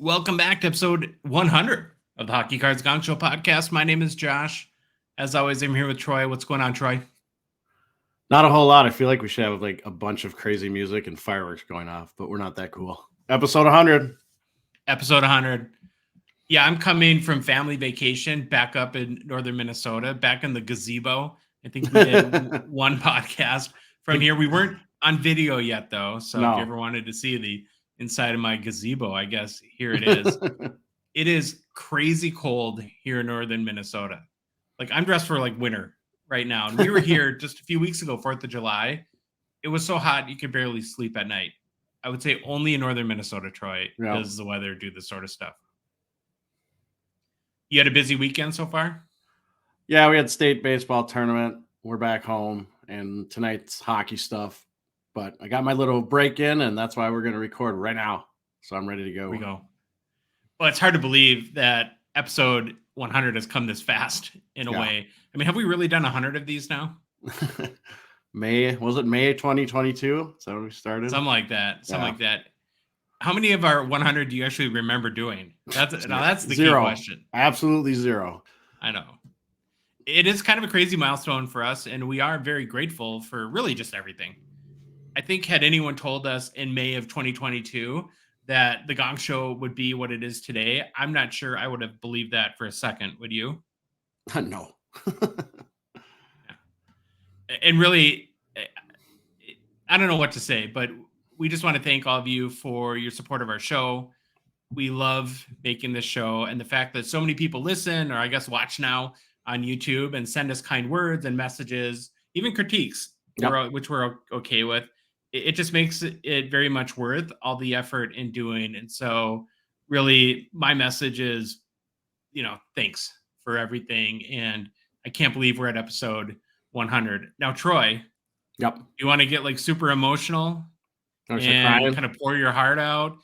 Welcome back to episode 100 of the Hockey Cards Gongshow podcast. My name is Josh. As always, I'm here with Troy. What's going on, Troy? Not a whole lot. I feel like we should have like a bunch of crazy music and fireworks going off, but we're not that cool. Episode 100. Episode 100. Yeah, I'm coming from family vacation back up in northern Minnesota, back in the gazebo. I think we did one podcast from here. We weren't on video yet, though. So if you ever wanted to see the inside of my gazebo, I guess here it is. It is crazy cold here in northern Minnesota. Like, I'm dressed for like winter right now. And we were here just a few weeks ago, 4th of July. It was so hot you could barely sleep at night. I would say only in northern Minnesota, Troy, does the weather do this sort of stuff. You had a busy weekend so far? Yeah, we had state baseball tournament. We're back home, and tonight's hockey stuff. But I got my little break in, and that's why we're going to record right now. So I'm ready to go. Here we go. Well, it's hard to believe that episode 100 has come this fast in a way. I mean, have we really done 100 of these now? May 2022? Is that when we started? Something like that. Like that. How many of our 100 do you actually remember doing? That's the key question. Absolutely zero. I know. It is kind of a crazy milestone for us, and we are very grateful for really just everything. I think had anyone told us in May of 2022 that the Gong Show would be what it is today, I'm not sure I would have believed that for a second. Would you? No. And really, I don't know what to say, but we just want to thank all of you for your support of our show. We love making this show, and the fact that so many people listen, or I guess watch now on YouTube, and send us kind words and messages, even critiques, which we're okay with. It just makes it very much worth all the effort in doing. And so really my message is, thanks for everything. And I can't believe we're at episode 100. Now, Troy, you want to get like super emotional and kind of pour your heart out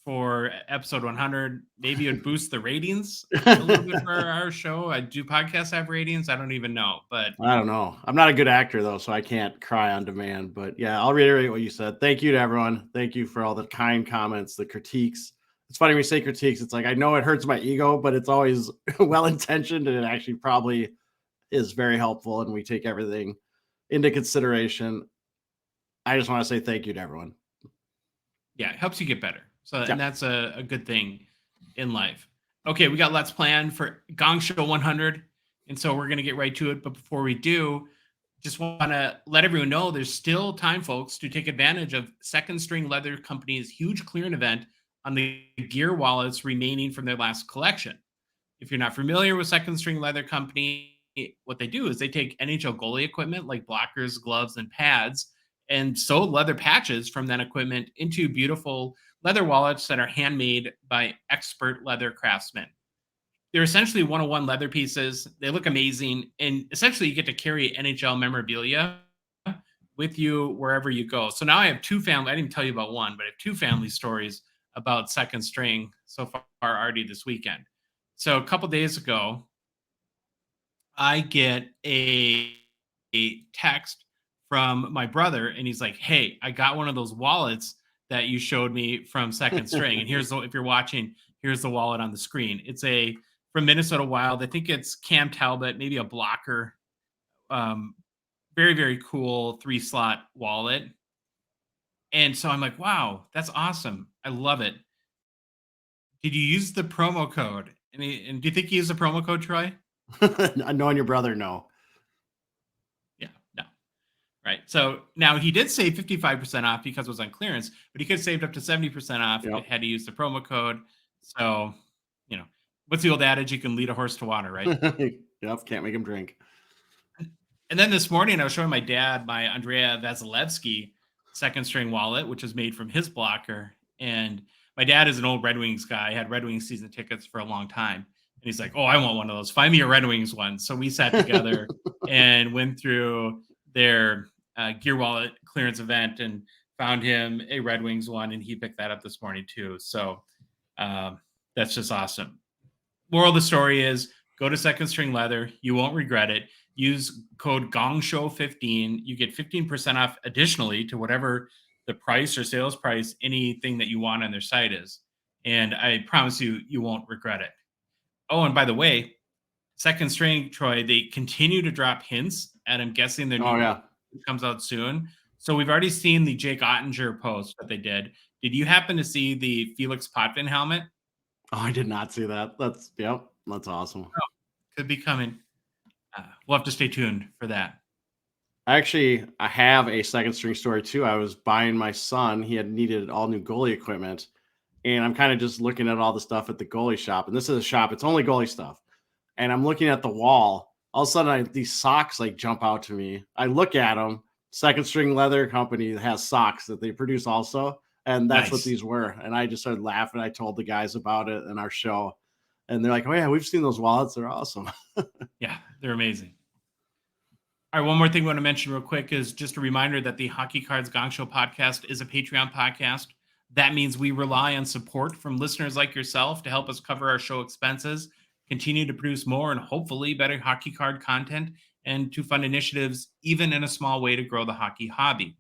for episode 100? Maybe it would boost the ratings a little bit for our show. Do podcasts have ratings? I don't even know, but I don't know. I'm not a good actor though, so I can't cry on demand. But yeah, I'll reiterate what you said. Thank you to everyone. Thank you for all the kind comments, the critiques. It's funny when we say critiques. It's like, I know it hurts my ego, but it's always well-intentioned, and it actually probably is very helpful, and we take everything into consideration. I just want to say thank you to everyone. Yeah, it helps you get better. So, and that's a good thing in life. Okay, we got lots planned for Gong Show 100, and so we're going to get right to it. But before we do, just want to let everyone know there's still time, folks, to take advantage of Second String Leather Company's huge clearance event on the gear wallets remaining from their last collection. If you're not familiar with Second String Leather Company, what they do is they take NHL goalie equipment like blockers, gloves, and pads, and sew leather patches from that equipment into beautiful leather wallets that are handmade by expert leather craftsmen. They're essentially one-on-one leather pieces. They look amazing. And essentially you get to carry NHL memorabilia with you wherever you go. So now I have two family. I didn't tell you about one, but I have two family stories about Second String so far already this weekend. So a couple days ago, I get a text from my brother, and he's like, "Hey, I got one of those wallets that you showed me from Second String. And here's if you're watching, here's the wallet on the screen. It's from Minnesota Wild. I think it's Cam Talbot, maybe a blocker. Very, very cool 3-slot wallet." And so I'm like, wow, that's awesome. I love it. Did you use the promo code? And do you think you used the promo code, Troy? Knowing your brother, no. Yeah, no. Right. So now he did save 55% off because it was on clearance, but he could have saved up to 70% off if he had to use the promo code. So, what's the old adage? You can lead a horse to water, right? Yep. Can't make him drink. And then this morning I was showing my dad my Andrea Vasilevsky Second String wallet, which is made from his blocker. And my dad is an old Red Wings guy. Had Red Wings season tickets for a long time. And he's like, "Oh, I want one of those. Find me a Red Wings one." So we sat together and went through their gear wallet clearance event and found him a Red Wings one. And he picked that up this morning too. So that's just awesome. Moral of the story is go to Second String Leather. You won't regret it. Use code GONGSHOW15. You get 15% off additionally to whatever the price or sales price, anything that you want on their site is. and I promise you won't regret it. Oh, and by the way, second string, Troy, they continue to drop hints, and I'm guessing their new comes out soon. So we've already seen the Jake Ottinger post that they did. Did you happen to see the Felix Potvin helmet? Oh, I did not see that. That's awesome. Oh, could be coming. We'll have to stay tuned for that. Actually, I have a second string story too. I was buying my son. He had needed all new goalie equipment. And I'm kind of just looking at all the stuff at the goalie shop. And this is a shop. It's only goalie stuff. And I'm looking at the wall. All of a sudden, these socks like jump out to me. I look at them. Second string leather company has socks that they produce also. And that's what these were. And I just started laughing. I told the guys about it in our show. And they're like, oh, yeah, we've seen those wallets. They're awesome. Yeah, they're amazing. All right, one more thing I want to mention real quick is just a reminder that the Hockey Cards Gongshow podcast is a Patreon podcast. That means we rely on support from listeners like yourself to help us cover our show expenses, continue to produce more and hopefully better hockey card content, and to fund initiatives, even in a small way, to grow the hockey hobby.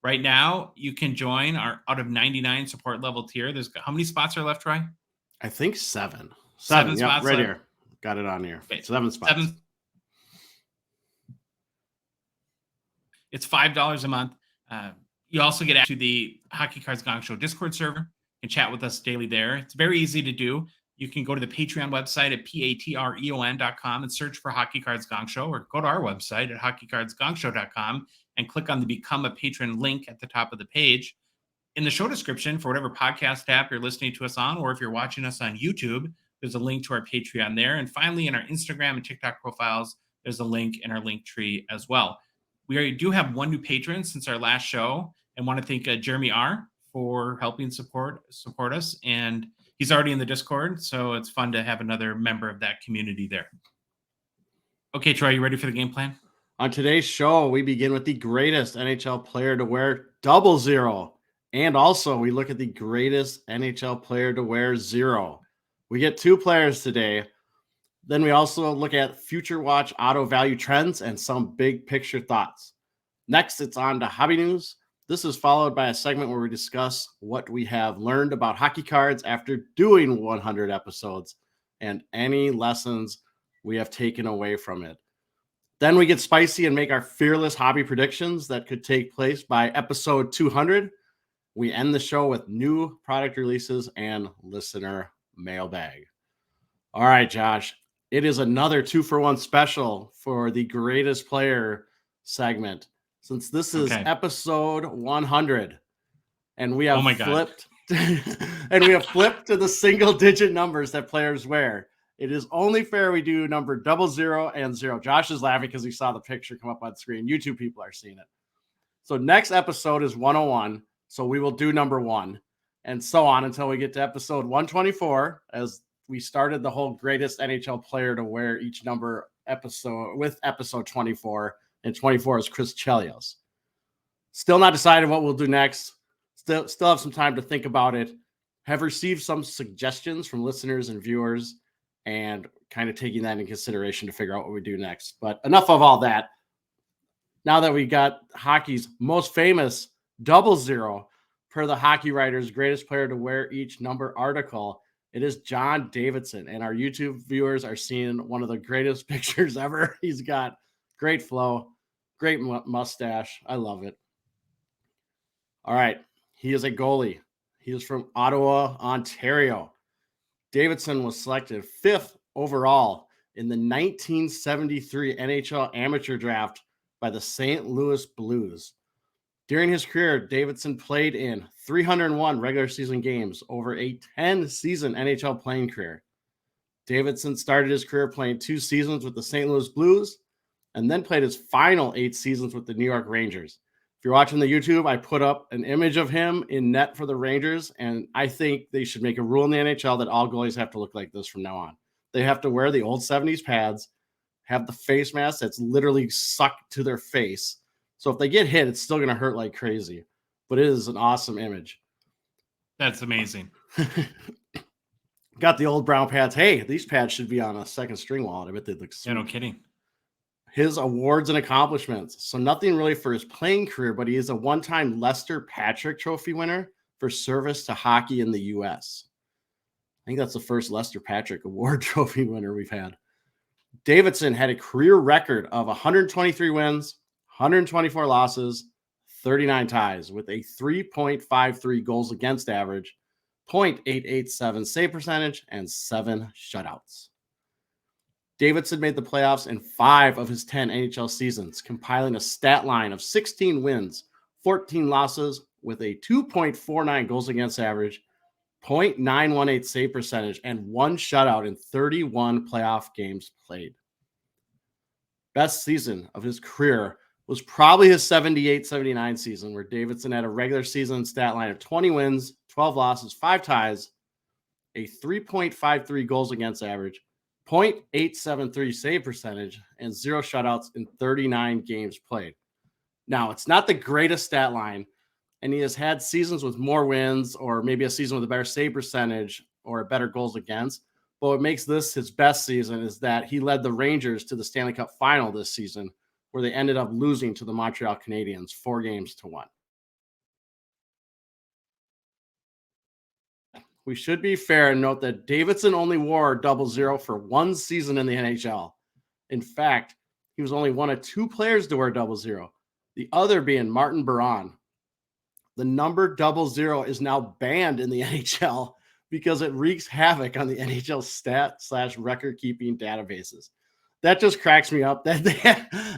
Right now, you can join our out of 99 support level tier. There's how many spots are left, Troy? I think 7. 7 yep, spots right left. here. Got it on here. Okay. 7 spots. It's $5 a month. You also get access to the Hockey Cards Gong Show Discord server. You can chat with us daily there. It's very easy to do. You can go to the Patreon website at patreon.com and search for Hockey Cards Gong Show, or go to our website at hockeycardsgongshow.com and click on the Become a Patron link at the top of the page. In the show description for whatever podcast app you're listening to us on, or if you're watching us on YouTube, there's a link to our Patreon there. And finally, in our Instagram and TikTok profiles, there's a link in our link tree as well. We do have one new patron since our last show, and want to thank Jeremy R. for helping support us. And he's already in the Discord, so it's fun to have another member of that community there. Okay, Troy, you ready for the game plan? On today's show, we begin with the greatest NHL player to wear 00. And also, we look at the greatest NHL player to wear 0. We get 2 players today. Then we also look at future watch auto value trends and some big picture thoughts. Next, it's on to hobby news. This is followed by a segment where we discuss what we have learned about hockey cards after doing 100 episodes and any lessons we have taken away from it. Then we get spicy and make our fearless hobby predictions that could take place by episode 200. We end the show with new product releases and listener mailbag. All right, Josh. It is another 2-for-1 special for the greatest player segment, since this is episode 100, and we have flipped and we have flipped to the single digit numbers that players wear. It is only fair we do number 00 and 0. Josh is laughing because he saw the picture come up on screen. YouTube people are seeing it. So next episode is 101. So we will do number 1 and so on until we get to episode 124, as we started the whole greatest NHL player to wear each number episode with episode 24, and 24 is Chris Chelios. Still not decided what we'll do next. Still have some time to think about it. Have received some suggestions from listeners and viewers, and kind of taking that into consideration to figure out what we do next. But enough of all that. Now that we got hockey's most famous 00 per the Hockey Writer's greatest player to wear each number article, it is John Davidson, and our YouTube viewers are seeing one of the greatest pictures ever. He's got great flow, great mustache. I love it. All right. He is a goalie. He is from Ottawa, Ontario. Davidson was selected 5th overall in the 1973 NHL amateur draft by the St. Louis Blues. During his career, Davidson played in 301 regular season games over a 10-season NHL playing career. Davidson started his career playing 2 seasons with the St. Louis Blues and then played his final 8 seasons with the New York Rangers. If you're watching the YouTube, I put up an image of him in net for the Rangers, and I think they should make a rule in the NHL that all goalies have to look like this from now on. They have to wear the old 70s pads, have the face mask that's literally sucked to their face. So if they get hit, it's still going to hurt like crazy. But it is an awesome image. That's amazing. Got the old brown pads. Hey, these pads should be on a second string wallet. I bet they'd look sweet. Yeah, no kidding. His awards and accomplishments. So nothing really for his playing career, but he is a one-time Lester Patrick Trophy winner for service to hockey in the U.S. think that's the first Lester Patrick Award trophy winner we've had. Davidson had a career record of 123 wins, 124 losses, 39 ties with a 3.53 goals against average, 0.887 save percentage, and 7 shutouts. Davidson made the playoffs in 5 of his 10 NHL seasons, compiling a stat line of 16 wins, 14 losses with a 2.49 goals against average, 0.918 save percentage, and 1 shutout in 31 playoff games played. Best season of his career was probably his 78-79 season, where Davidson had a regular season stat line of 20 wins, 12 losses, 5 ties, a 3.53 goals against average, 0.873 save percentage, and 0 shutouts in 39 games played. Now, it's not the greatest stat line, and he has had seasons with more wins or maybe a season with a better save percentage or a better goals against. But what makes this his best season is that he led the Rangers to the Stanley Cup final this season, where they ended up losing to the Montreal Canadiens 4-1. We should be fair and note that Davidson only wore 00 for 1 season in the NHL. In fact, he was only one of 2 players to wear 00, the other being Martin Biron. The number 00 is now banned in the NHL because it wreaks havoc on the NHL stat/record keeping databases. That just cracks me up. That the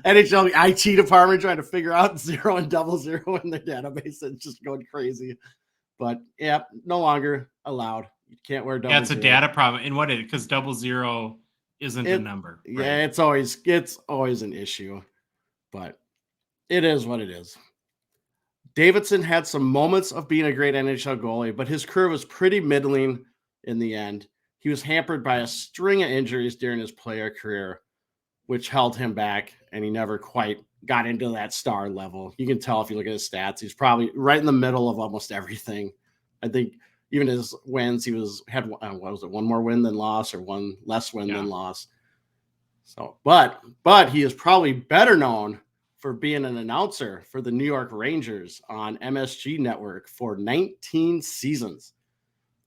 NHL IT department trying to figure out 0 and 00 in their database. It's just going crazy. But yeah, no longer allowed. You can't wear 00. Yeah, it's a data problem. And what because 00 isn't a number. Right? Yeah, it's always an issue. But it is what it is. Davidson had some moments of being a great NHL goalie, but his career was pretty middling in the end. He was hampered by a string of injuries during his player career, which held him back, and he never quite got into that star level. You can tell if you look at his stats. He's probably right in the middle of almost everything. I think even his wins, had what was it, 1 more win than loss or 1 less win than loss. So, but he is probably better known for being an announcer for the New York Rangers on MSG Network for 19 seasons.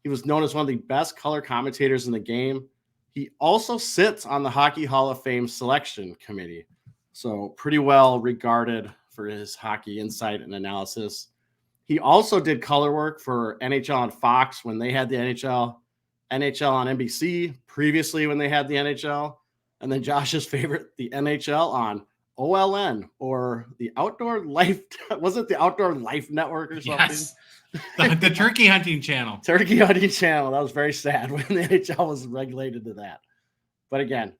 He was known as one of the best color commentators in the game. He also sits on the Hockey Hall of Fame selection committee, so pretty well regarded for his hockey insight and analysis. He also did color work for NHL on Fox when they had the NHL on NBC previously when they had the NHL, and then Josh's favorite, the NHL on OLN or the Outdoor Life. Was it the Outdoor Life Network or something? Yes. The turkey hunting channel. Turkey hunting channel. That was very sad when the NHL was regulated to that. But again,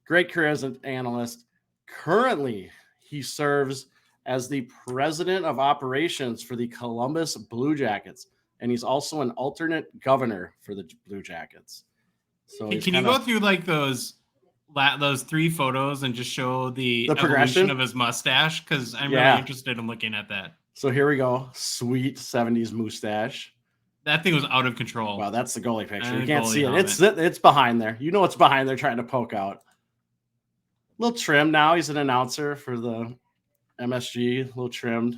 great career as an analyst. Currently, he serves as the president of operations for the Columbus Blue Jackets, and he's also an alternate governor for the Blue Jackets. So can you go through like those 3 photos and just show the progression of his mustache? Because I'm really interested in looking at that. So here we go. Sweet 70s mustache. That thing was out of control. Wow, that's the goalie picture. You can't see it. It's behind there. You know it's behind there trying to poke out. A little trim now. He's an announcer for the MSG. A little trimmed.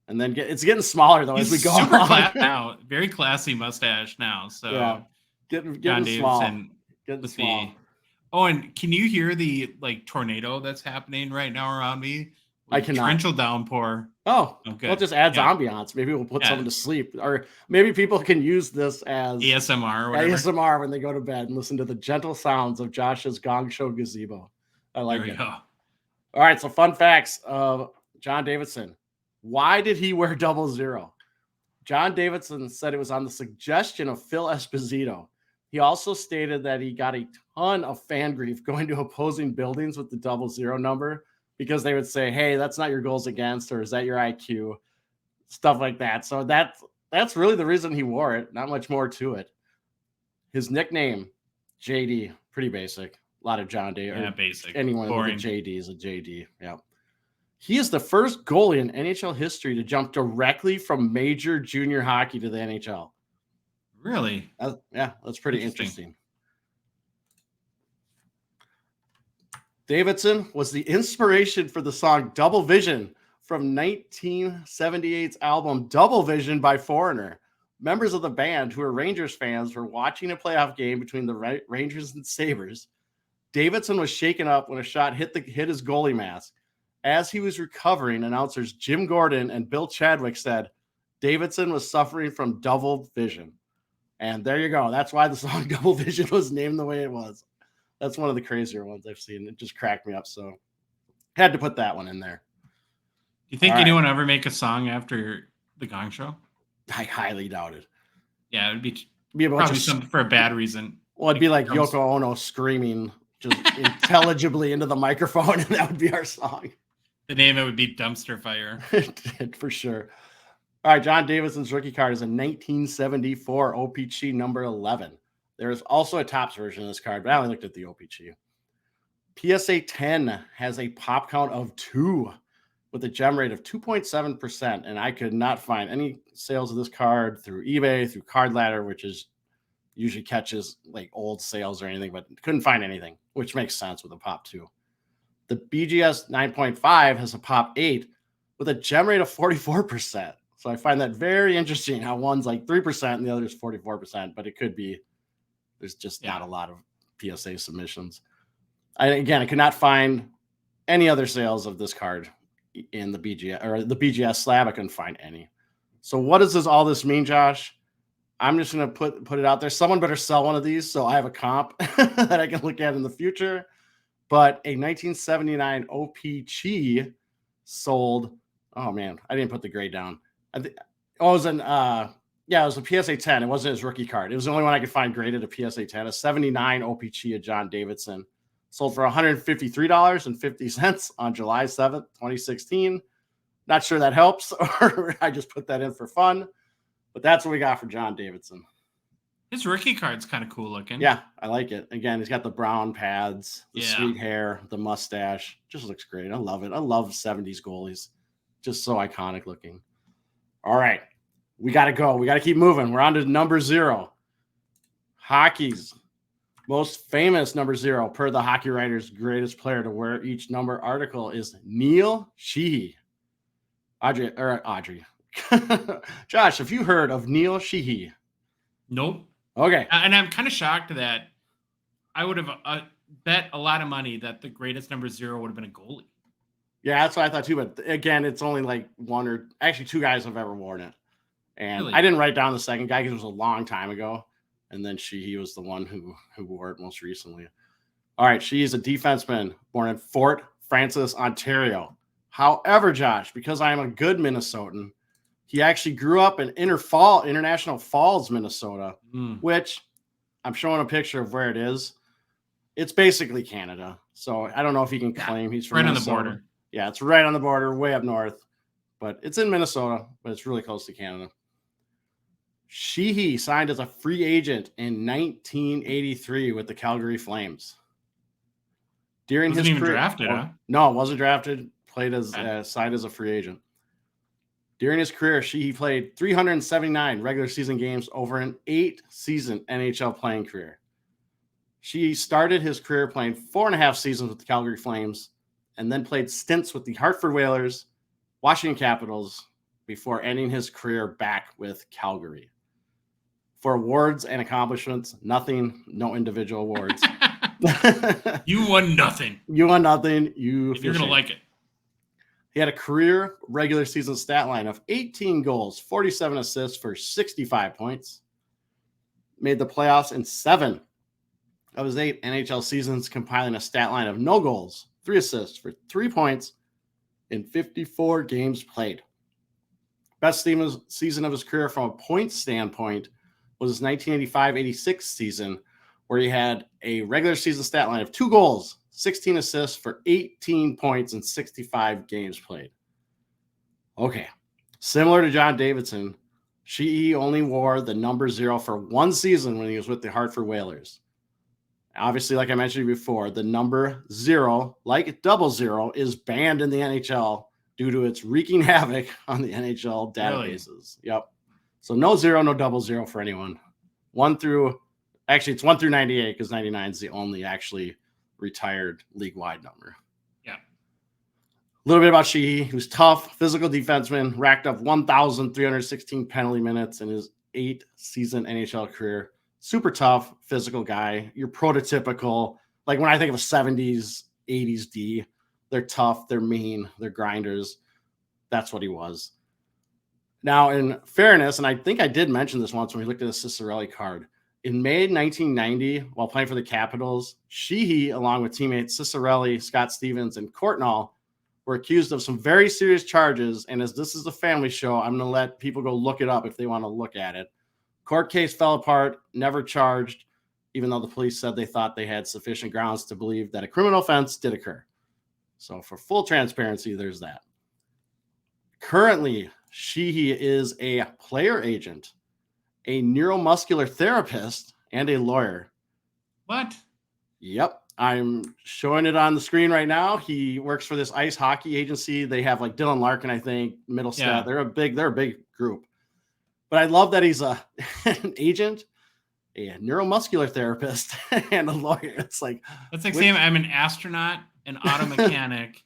And then it's getting smaller though as we go super along. now. Very classy mustache now. So yeah, getting small. Getting small. Oh, and can you hear the tornado that's happening right now around me? I cannot. Torrential downpour. Oh, well, it just adds ambiance. Maybe we'll put someone to sleep, or maybe people can use this as ASMR. Or whatever. ASMR when they go to bed and listen to the gentle sounds of Josh's Gong Show gazebo. I like it. Go. All right, so fun facts of John Davidson. Why did he wear 00? John Davidson said it was on the suggestion of Phil Esposito. He also stated that he got a ton of fan grief going to opposing buildings with the 00 number because they would say, hey, that's not your goals against, or is that your IQ? Stuff like that. So that's really the reason he wore it. Not much more to it. His nickname, JD, pretty basic. A lot of John Day. Yeah, basic. Anyone with a JD is a JD. Yeah. He is the first goalie in NHL history to jump directly from major junior hockey to the NHL. Really? That's pretty interesting. Davidson was the inspiration for the song Double Vision from 1978's album Double Vision by Foreigner. members of the band who are Rangers fans were watching a playoff game between the Rangers and Sabres. Davidson was shaken up when a shot hit his goalie mask. As he was recovering, announcers Jim Gordon and Bill Chadwick said Davidson was suffering from double vision. And there you go. That's why the song Double Vision was named the way it was. That's one of the crazier ones I've seen. It just cracked me up. So had to put that one in there. Do you think anyone ever make a song after the Gong Show? I highly doubt it. Yeah, it would be probably something for a bad reason. Well, it'd be like Yoko Ono screaming just intelligibly into the microphone, and that would be our song. The name of it would be Dumpster Fire. For sure. All right, John Davidson's rookie card is a 1974 OPC number 11. There is also a Topps version of this card, but I only looked at the OPC. PSA 10 has a pop count of 2 with a gem rate of 2.7%, and I could not find any sales of this card through eBay, through Card Ladder, which is usually catches like old sales or anything, but couldn't find anything, which makes sense with a pop 2. The BGS 9.5 has a pop 8 with a gem rate of 44%. So I find that very interesting how one's like 3% and the other is 44%, but it could be there's just not a lot of PSA submissions. I could not find any other sales of this card in the BGS or the BGS slab. I couldn't find any. So what does all this mean, Josh? I'm just going to put it out there. Someone better sell one of these so I have a comp that I can look at in the future. But a 1979 OPC sold. Oh man, I didn't put the grade down. It was it was a PSA 10. It wasn't his rookie card. It was the only one I could find graded a PSA 10. A 79 OPC of John Davidson sold for $153.50 on July 7th, 2016. Not sure that helps, or I just put that in for fun. But that's what we got for John Davidson. His rookie card's kind of cool looking. Yeah, I like it. Again, he's got the brown pads, the sweet hair, the mustache. Just looks great. I love it. I love 70s goalies. Just so iconic looking. All right. We got to go. We got to keep moving. We're on to number 0. Hockey's most famous number 0 per the Hockey Writer's greatest player to wear each number article is Neil Sheehy. Audrey. Josh, have you heard of Neil Sheehy? Nope. Okay. And I'm kind of shocked that I would have bet a lot of money that the greatest number 0 would have been a goalie. Yeah, that's what I thought too. But again, it's only like 1 or actually 2 guys have ever worn it. And really? I didn't write down the second guy because it was a long time ago. And then he was the one who wore it most recently. All right, she is a defenseman born in Fort Francis, Ontario. However, Josh, because I am a good Minnesotan, he actually grew up in International Falls, Minnesota, which I'm showing a picture of where it is. It's basically Canada. So I don't know if he can claim he's from Minnesota. Right on the border. Yeah, it's right on the border, way up north. But it's in Minnesota, but it's really close to Canada. Sheehy signed as a free agent in 1983 with the Calgary Flames. During his career, drafted, huh? No, wasn't drafted. Signed as a free agent. During his career, Sheehy played 379 regular season games over an 8-season NHL playing career. She started his career playing 4.5 seasons with the Calgary Flames and then played stints with the Hartford Whalers, Washington Capitals, before ending his career back with Calgary. For awards and accomplishments, nothing, no individual awards. You won nothing. You won nothing. If you're going to like it. He had a career regular season stat line of 18 goals, 47 assists for 65 points. Made the playoffs in 7 of his 8 NHL seasons, compiling a stat line of no goals, 3 assists for 3 points in 54 games played. Best season of his career from a point standpoint was his 1985-86 season, where he had a regular season stat line of 2 goals, 16 assists for 18 points in 65 games played. Okay. Similar to John Davidson, Sheehy only wore the number 0 for 1 season when he was with the Hartford Whalers. Obviously, like I mentioned before, the number 0, like 00, is banned in the NHL due to its wreaking havoc on the NHL databases. Really? Yep. So no 0, no 00 for anyone. It's 1 through 98 because 99 is the only actually retired league-wide number. Yeah. A little bit about Sheehy. He was tough, physical defenseman, racked up 1,316 penalty minutes in his 8-season NHL career. Super tough, physical guy. You're prototypical. Like when I think of a 70s, 80s D, they're tough, they're mean, they're grinders. That's what he was. Now, in fairness, and I think I did mention this once when we looked at a Ciccarelli card, in May 1990, while playing for the Capitals, Sheehy, along with teammates Ciccarelli, Scott Stevens, and Courtnall, were accused of some very serious charges. And as this is a family show, I'm going to let people go look it up if they want to look at it. Court case fell apart, never charged, even though the police said they thought they had sufficient grounds to believe that a criminal offense did occur. So for full transparency, there's that. Currently, Sheehy is a player agent, a neuromuscular therapist, and a lawyer. What? Yep. I'm showing it on the screen right now. He works for this ice hockey agency. They have like Dylan Larkin, I think, Middlestat. Yeah. They're a big group. But I love that he's an agent, a neuromuscular therapist, and a lawyer. It's like that's like saying I'm an astronaut, an auto mechanic,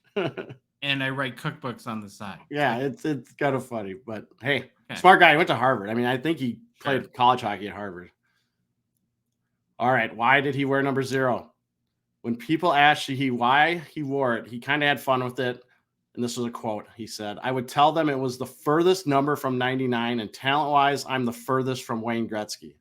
and I write cookbooks on the side. Yeah, it's kind of funny, but hey, smart guy. He went to Harvard. I mean, I think he played college hockey at Harvard. All right, why did he wear number 0? When people asked Sheehy why he wore it, he kind of had fun with it. And this was a quote. He said, "I would tell them it was the furthest number from 99, and talent-wise, I'm the furthest from Wayne Gretzky.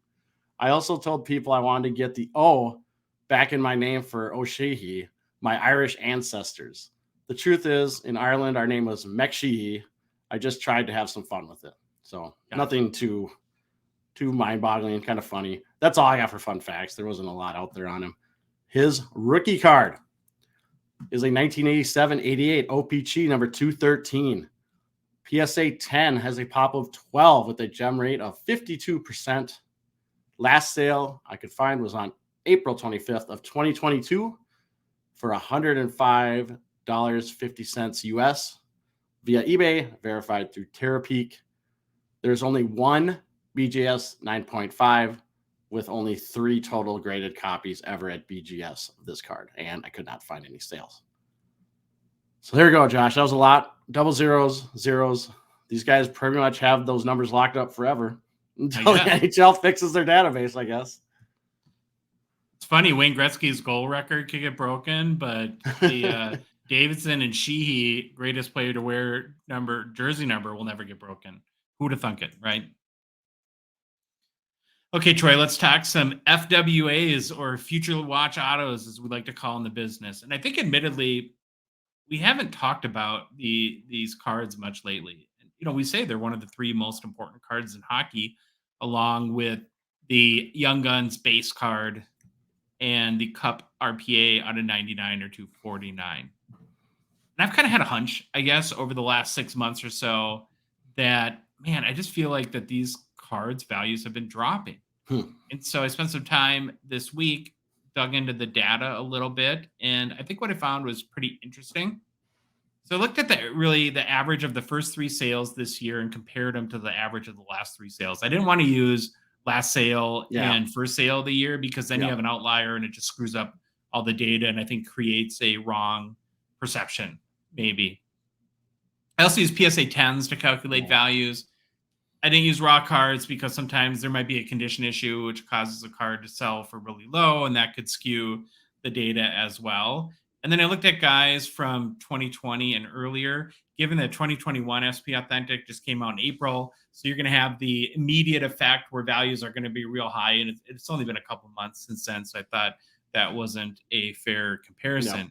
I also told people I wanted to get the O back in my name for O'Sheehy, my Irish ancestors. The truth is, in Ireland, our name was McSheehy. I just tried to have some fun with it." So nothing too mind-boggling, kind of funny. That's all I got for fun facts. There wasn't a lot out there on him. His rookie card is a 1987-88 OPG number 213. PSA 10 has a pop of 12 with a gem rate of 52%. Last sale I could find was on April 25th of 2022 for $105.50 US via eBay, verified through TerraPeak. There's only one BGS 9.5 with only 3 total graded copies ever at BGS of this card, and I could not find any sales. So there you go, Josh. That was a lot. Double zeros. These guys pretty much have those numbers locked up forever until the NHL fixes their database, I guess. It's funny, Wayne Gretzky's goal record could get broken, but the Davidson and Sheehy, greatest player to wear jersey number, will never get broken. Who'd have thunk it, right? Okay, Troy, let's talk some FWAs, or future watch autos, as we like to call in the business. And I think, admittedly, we haven't talked about these cards much lately. You know, we say they're one of the 3 most important cards in hockey, along with the Young Guns base card and the Cup RPA out of 99 or 249. And I've kind of had a hunch, I guess, over the last 6 months or so that, man, I just feel like that these cards values have been dropping. And so I spent some time this week, dug into the data a little bit, and I think what I found was pretty interesting. So I looked at the average of the first 3 sales this year and compared them to the average of the last 3 sales. I didn't want to use last sale and first sale of the year, because then you have an outlier and it just screws up all the data, and I think creates a wrong perception, maybe. I also use PSA 10s to calculate values. I didn't use raw cards because sometimes there might be a condition issue which causes a card to sell for really low, and that could skew the data as well. And then I looked at guys from 2020 and earlier, given that 2021 SP Authentic just came out in April. So you're going to have the immediate effect where values are going to be real high. And it's only been a couple months since then. So I thought that wasn't a fair comparison. No.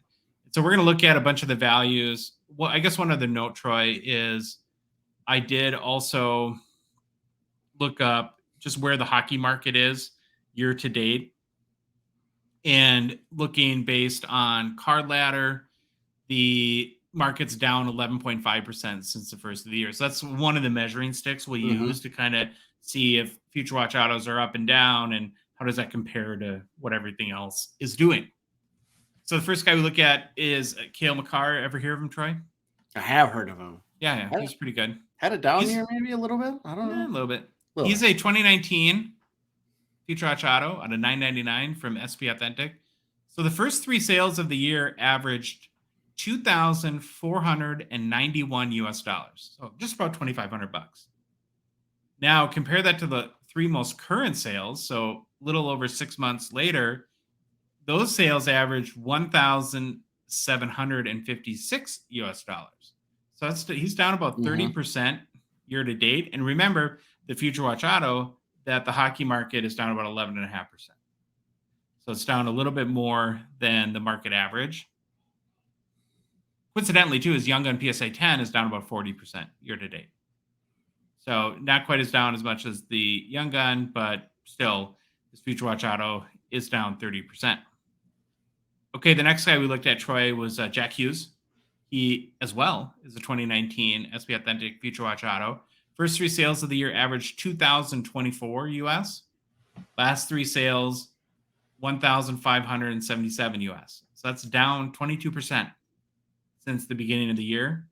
So we're going to look at a bunch of the values. Well, I guess one other note, Troy, is I did also look up just where the hockey market is year to date. And looking based on Card Ladder, the market's down 11.5% since the first of the year. So that's one of the measuring sticks we'll use to kind of see if Future Watch autos are up and down, and how does that compare to what everything else is doing. So the first guy we look at is Cale Makar. Ever hear of him, Troy? I have heard of him. Yeah, he's pretty good. Had it down here maybe a little bit? I don't know. A little bit. He's a 2019 Future Watch auto at a $9.99 from SP Authentic. So the first 3 sales of the year averaged $2,491 US. So just about $2,500. Now compare that to the three most current sales, so a little over 6 months later, those sales averaged $1,756 US. So he's down about 30% year to date. And remember, the Future Watch Auto, that the hockey market is down about 11.5%. So it's down a little bit more than the market average. Coincidentally, too, his Young Gun PSA 10 is down about 40% year to date. So not quite as down as much as the Young Gun, but still, his Future Watch Auto is down 30%. Okay, the next guy we looked at, Troy, was Jack Hughes. He, as well, is a 2019 SP Authentic Future Watch Auto. First three sales of the year averaged 2,024 US. Last three sales, 1,577 US. So that's down 22% since the beginning of the year.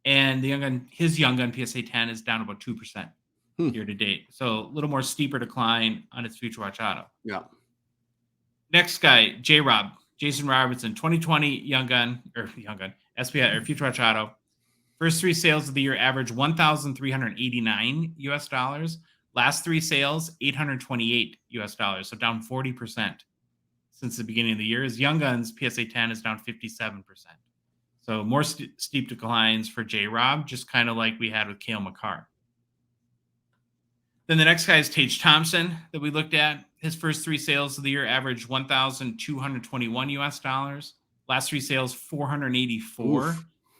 And his Young Gun PSA 10 is down about 2% year to date. So a little more steeper decline on its Future Watch Auto. Yeah. Next guy, J-Rob, Jason Robertson, 2020 Young Gun, SPI or Future Watch Auto. First three sales of the year average $1,389 US. Last three sales, $828 US. So down 40% since the beginning of the year. His Young Guns PSA 10 is down 57%. So more steep declines for J-Rob, just kind of like we had with Cale Makar. Then the next guy is Tage Thompson that we looked at. His first three sales of the year averaged $1,221 US. Last three sales, 484,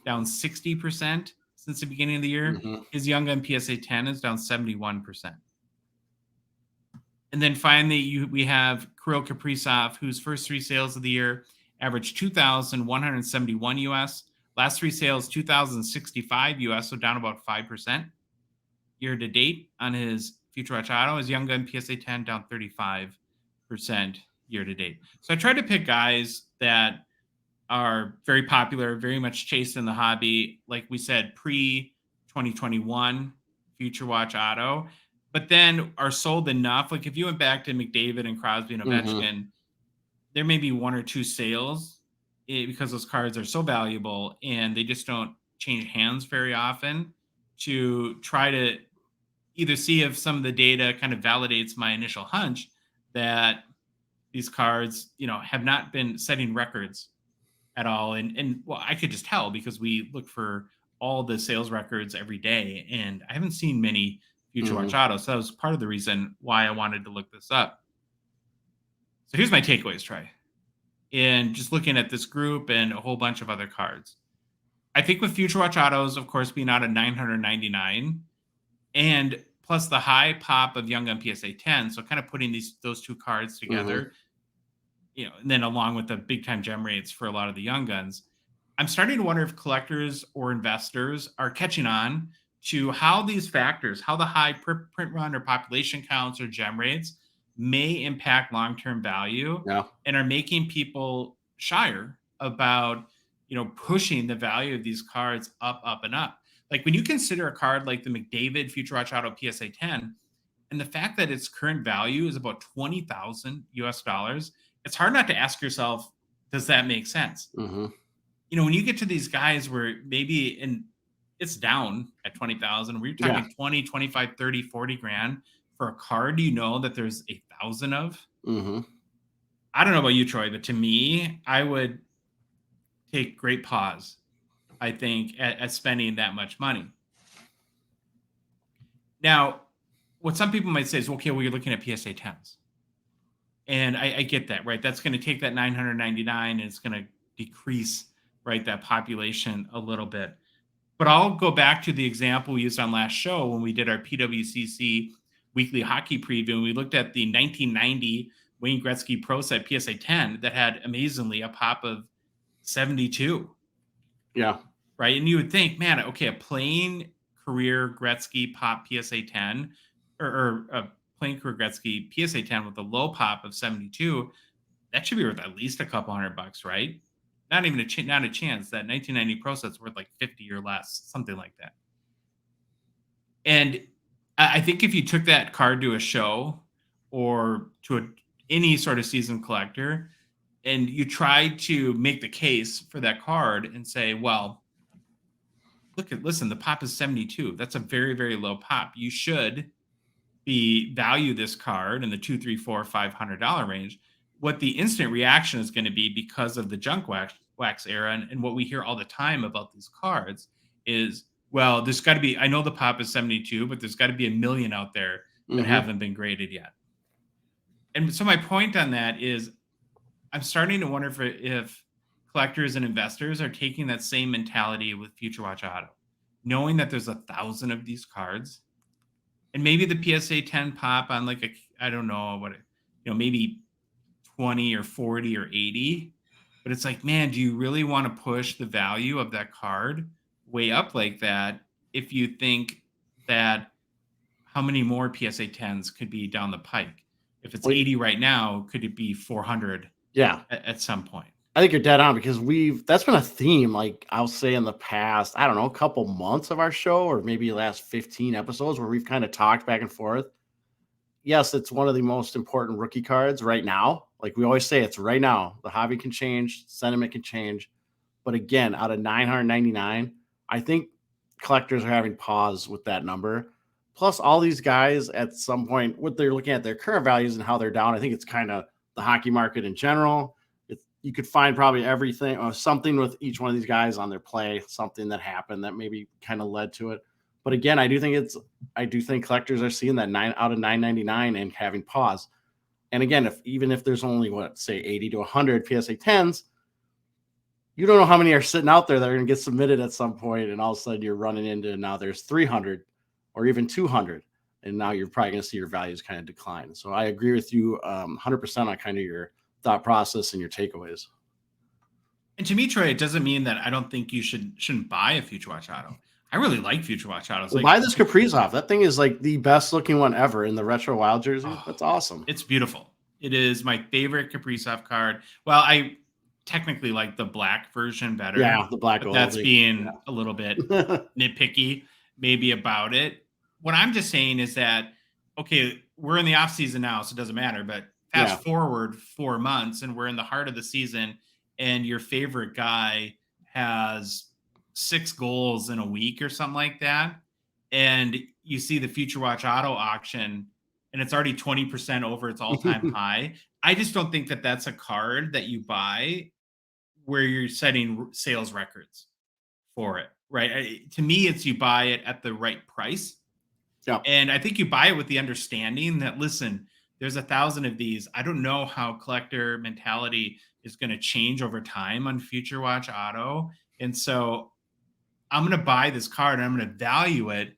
down 60% since the beginning of the year. His Young Gun PSA 10 is down 71%. And then finally, we have Kirill Kaprizov, whose first three sales of the year averaged 2,171 US. Last three sales, 2,065 US, so down about 5% year to date on his Future Watch Auto. His Young Gun PSA 10 down 35% year to date. So I tried to pick guys that are very popular, very much chased in the hobby, like we said, pre-2021 Future Watch Auto, but then are sold enough. Like if you went back to McDavid and Crosby and Ovechkin, there may be one or two sales because those cards are so valuable and they just don't change hands very often, to try to either see if some of the data kind of validates my initial hunch that these cards, have not been setting records at all. And well, I could just tell because we look for all the sales records every day, and I haven't seen many Future Watch Autos. So that was part of the reason why I wanted to look this up. So here's my takeaways, Trey. And just looking at this group and a whole bunch of other cards, I think with Future Watch Autos, of course, being out at $999, and plus the high pop of Young Gun PSA 10, so kind of putting those two cards together, and then along with the big time gem rates for a lot of the Young Guns, I'm starting to wonder if collectors or investors are catching on to how these factors, how the high print run or population counts or gem rates may impact long-term value, and are making people shyer about, pushing the value of these cards up, and up. Like when you consider a card like the McDavid Future Watch Auto PSA 10, and the fact that its current value is about $20,000 US, it's hard not to ask yourself, does that make sense? When you get to these guys where maybe it's down at 20,000, we're talking 20, 25, 30, 40 grand for a card, that there's 1,000 of. I don't know about you, Troy, but to me, I would take great pause, I think, at spending that much money. Now, what some people might say is, okay, well, you're looking at PSA 10s. And I get that, right? That's going to take that 999 and it's going to decrease, right, that population a little bit. But I'll go back to the example we used on last show when we did our PWCC weekly hockey preview, and we looked at the 1990 Wayne Gretzky Pro Set PSA 10 that had amazingly a pop of 72. Yeah. Right. And you would think, man, okay, a plain career Gretzky pop PSA 10 or a plain career Gretzky PSA 10 with a low pop of 72, that should be worth at least a couple $100, right? Not even not a chance. That 1990 Pro Set's worth like 50 or less, something like that. And I think if you took that card to a show or to any sort of season collector, and you tried to make the case for that card and say, well, listen, the pop is 72. That's a very, very low pop. You should value this card in the $200, $300, $400, $500 range, what the instant reaction is going to be because of the junk wax era, and what we hear all the time about these cards is, well, there's got to be, I know the pop is 72, but there's got to be a million out there that haven't been graded yet. And so my point on that is, I'm starting to wonder if collectors and investors are taking that same mentality with Future Watch Auto, knowing that there's 1,000 of these cards, and maybe the PSA 10 pop on like I don't know what, maybe 20 or 40 or 80, but it's like, man, do you really want to push the value of that card way up like that if you think that how many more PSA 10s could be down the pike? If it's 80 right now, could it be 400 at some point? I think you're dead on, because that's been a theme, like I'll say in the past, I don't know, a couple months of our show, or maybe last 15 episodes, where we've kind of talked back and forth. Yes, it's one of the most important rookie cards right now. Like we always say, it's right now. The hobby can change, sentiment can change. But again, out of 999, I think collectors are having pause with that number. Plus, all these guys at some point, what they're looking at their current values and how they're down. I think it's kind of the hockey market in general. You could find probably everything or something with each one of these guys on their play, something that happened that maybe kind of led to it. But again, I do think collectors are seeing that 9 out of 999 and having pause. And again, even if there's only, say 80 to 100 PSA 10s, you don't know how many are sitting out there that are going to get submitted at some point, and all of a sudden you're running into, now there's 300 or even 200, and now you're probably going to see your values kind of decline. So I agree with you 100% on kind of your thought process and your takeaways. And to me, Troy, it doesn't mean that I don't think you shouldn't buy a Future Watch Auto. I really like Future Watch Autos. Well, buy this Kaprizov. That thing is like the best looking one ever in the retro wild jersey. That's awesome. It's beautiful. It is my favorite Kaprizov card. Well, I technically like the black version better. Yeah, the black. That's being a little bit nitpicky maybe about it. What I'm just saying is that, okay, we're in the off season now, so it doesn't matter, but fast forward 4 months and we're in the heart of the season, and your favorite guy has 6 goals in a week or something like that, and you see the Future Watch Auto auction and it's already 20% over its all-time high. I just don't think that that's a card that you buy where you're setting sales records for it, right? To me, it's you buy it at the right price. Yeah. And I think you buy it with the understanding that, listen, there's 1,000 of these. I don't know how collector mentality is going to change over time on Future Watch Auto. And so I'm going to buy this card and I'm going to value it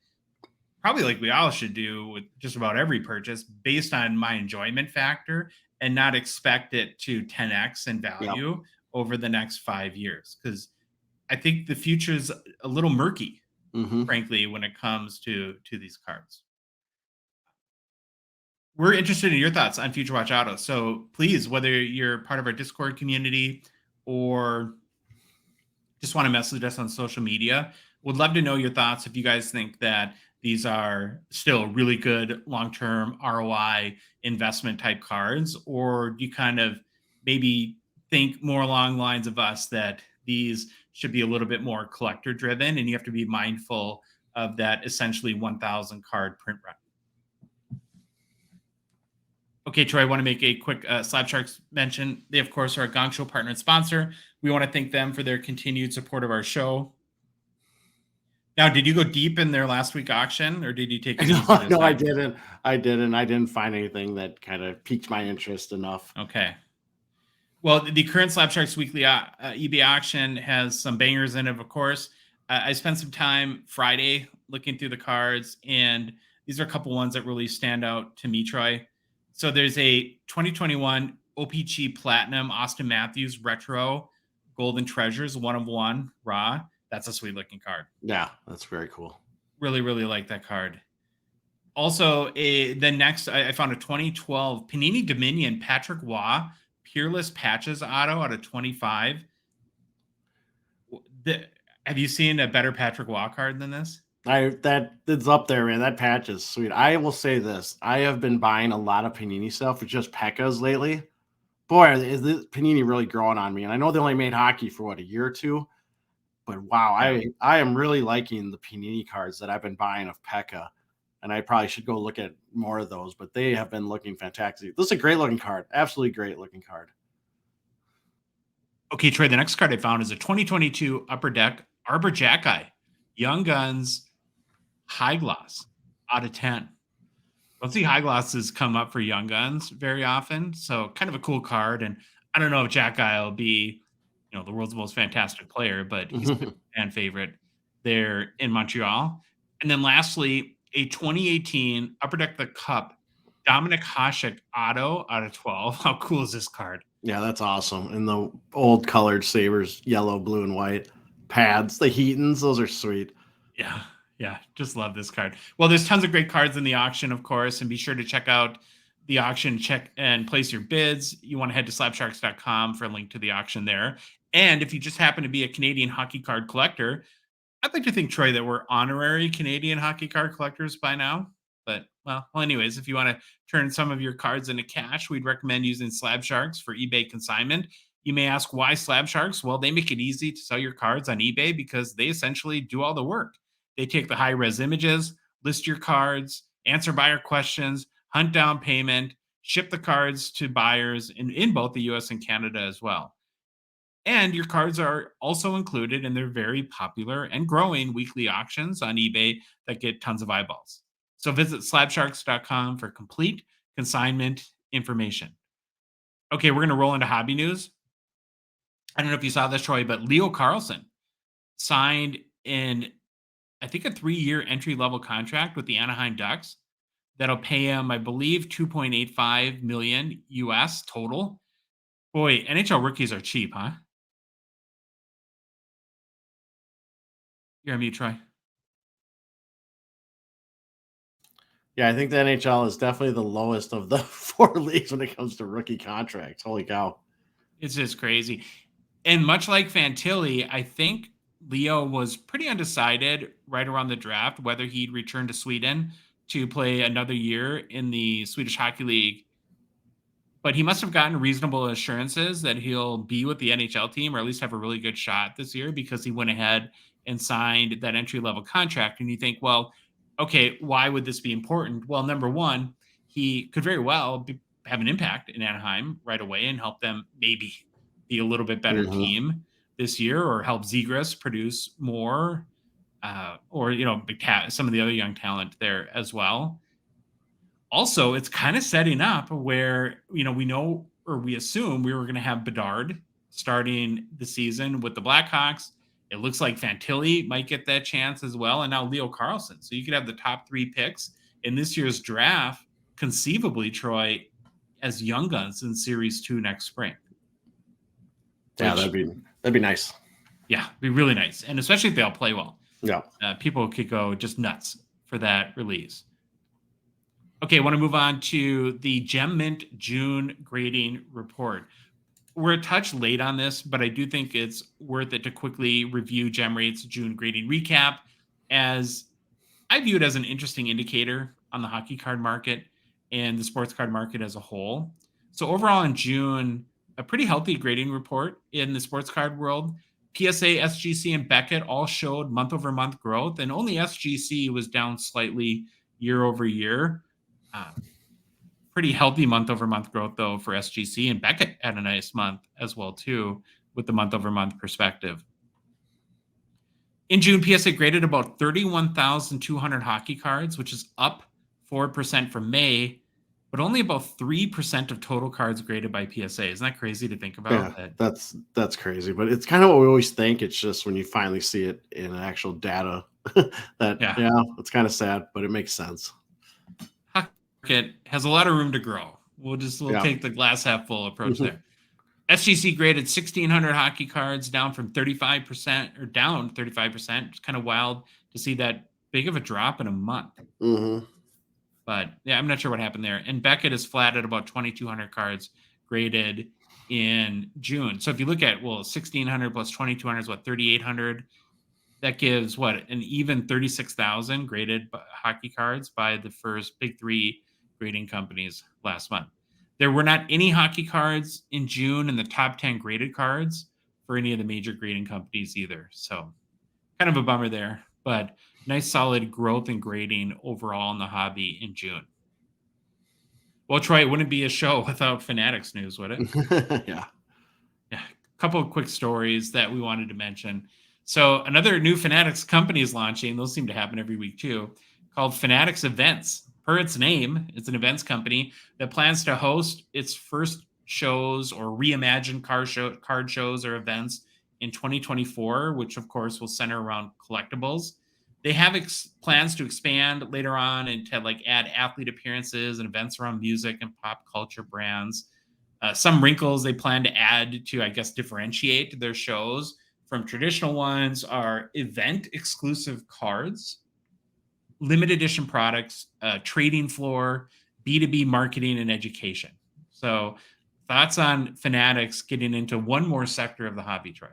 probably like we all should do with just about every purchase, based on my enjoyment factor, and not expect it to 10x in value over the next 5 years. Because I think the future is a little murky, frankly, when it comes to these cards. We're interested in your thoughts on Future Watch Auto. So please, whether you're part of our Discord community or just want to message us on social media, would love to know your thoughts. If you guys think that these are still really good long-term ROI investment type cards, or do you kind of maybe think more along the lines of us that these should be a little bit more collector driven and you have to be mindful of that essentially 1,000 card print run? Okay, Troy, I want to make a quick Slab Sharks mention. They, of course, are a Gongshow partner and sponsor. We want to thank them for their continued support of our show. Now, did you go deep in their last week auction, or did you take it? No, I didn't. I didn't find anything that kind of piqued my interest enough. Okay. Well, the current Slab Sharks weekly eBay auction has some bangers in it, of course. I spent some time Friday looking through the cards, and these are a couple ones that really stand out to me, Troy. So there's a 2021 OPC Platinum Austin Matthews Retro Golden Treasures 1 of 1 raw. That's a sweet looking card. Yeah, that's very cool. Really, really like that card. Also, the next, I found a 2012 Panini Dominion Patrick Waugh Peerless Patches Auto out of 25. Have you seen a better Patrick Waugh card than this? It's up there, man. That patch is sweet. I will say this. I have been buying a lot of Panini stuff with just Pekkas lately. Boy, is this Panini really growing on me. And I know they only made hockey for a year or two. But wow, I am really liking the Panini cards that I've been buying of Pekka. and I probably should go look at more of those, but they have been looking fantastic. This is a great looking card. Absolutely great looking card. Okay, Trey, the next card I found is a 2022 Upper Deck Arbor Jackeye Young Guns High Gloss out of 10. Don't see high glosses come up for Young Guns very often, so kind of a cool card. And I don't know if Jackeye will be, the world's most fantastic player, but he's a fan favorite there in Montreal. And then lastly, a 2018 Upper Deck the Cup Dominic Hasek auto out of 12. How cool is this card? Yeah, that's awesome. And the old colored Sabres, yellow, blue, and white pads, the Heatons, those are sweet. Yeah, just love this card. Well, there's tons of great cards in the auction, of course, and be sure to check out the auction, check and place your bids. You want to head to slabsharks.com for a link to the auction there. And if you just happen to be a Canadian hockey card collector, I'd like to think, Troy, that we're honorary Canadian hockey card collectors by now. But, well, anyways, if you want to turn some of your cards into cash, we'd recommend using Slab Sharks for eBay consignment. You may ask, why Slab Sharks? Well, they make it easy to sell your cards on eBay because they essentially do all the work. They take the high-res images, list your cards, answer buyer questions, hunt down payment, ship the cards to buyers in both the US and Canada as well. And your cards are also included in their very popular and growing weekly auctions on eBay that get tons of eyeballs. So visit slabsharks.com for complete consignment information. Okay, we're going to roll into hobby news. I don't know if you saw this, Troy, but Leo Carlsson signed in, I think, a 3-year entry-level contract with the Anaheim Ducks that'll pay him, I believe, $2.85 million US total. Boy, NHL rookies are cheap, huh? You're on mute, Troy. Yeah, I think the NHL is definitely the lowest of the 4 leagues when it comes to rookie contracts. Holy cow. It's just crazy. And much like Fantilli, I think Leo was pretty undecided right around the draft whether he'd return to Sweden to play another year in the Swedish Hockey League. But he must have gotten reasonable assurances that he'll be with the NHL team, or at least have a really good shot this year, because he went ahead and signed that entry-level contract. And you think, well, okay, why would this be important? Well, number one, he could very well have an impact in Anaheim right away and help them maybe be a little bit better team this year, or help Zegras produce more, or, some of the other young talent there as well. Also, it's kind of setting up where, we know, or we assume we were going to have Bedard starting the season with the Blackhawks. It looks like Fantilli might get that chance as well. And now Leo Carlsson. So you could have the top 3 picks in this year's draft, conceivably, Troy, as Young Guns in Series 2 next spring. Yeah, that'd be nice. Yeah, it'd be really nice. And especially if they all play well. Yeah. People could go just nuts for that release. Okay, I want to move on to the Gem Mint June grading report. We're a touch late on this, but I do think it's worth it to quickly review Gem Rate's June grading recap, as I view it as an interesting indicator on the hockey card market and the sports card market as a whole. So overall in June, a pretty healthy grading report in the sports card world. PSA, SGC, and Beckett all showed month-over-month growth, and only SGC was down slightly year over year. Pretty healthy month-over-month growth, though, for SGC, and Beckett had a nice month as well, too, with the month-over-month perspective. In June, PSA graded about 31,200 hockey cards, which is up 4% from May, but only about 3% of total cards graded by PSA. Isn't that crazy to think about? Yeah, that's crazy, but it's kind of what we always think. It's just when you finally see it in actual data it's kind of sad, but it makes sense. It has a lot of room to grow. We'll take the glass half full approach there. SGC graded 1,600 hockey cards, down 35%. It's kind of wild to see that big of a drop in a month. But yeah, I'm not sure what happened there. And Beckett is flat at about 2,200 cards graded in June. So if you look at, 1,600 plus 2,200 is 3,800. That gives an even 36,000 graded hockey cards by the first big 3 grading companies last month. There were not any hockey cards in June in the top 10 graded cards for any of the major grading companies either. So kind of a bummer there. but nice solid growth and grading overall in the hobby in June. Well, Troy, it wouldn't be a show without Fanatics news, would it? Yeah. Yeah. A couple of quick stories that we wanted to mention. So another new Fanatics company is launching. Those seem to happen every week too, called Fanatics Events. Per its name, it's an events company that plans to host its first shows or reimagine card shows or events in 2024, which of course will center around collectibles. They have plans to expand later on and to like add athlete appearances and events around music and pop culture brands. Some wrinkles they plan to add to, I guess, differentiate their shows from traditional ones are event exclusive cards, limited edition products, trading floor, B2B marketing, and education. So, thoughts on Fanatics getting into one more sector of the hobby, Troy?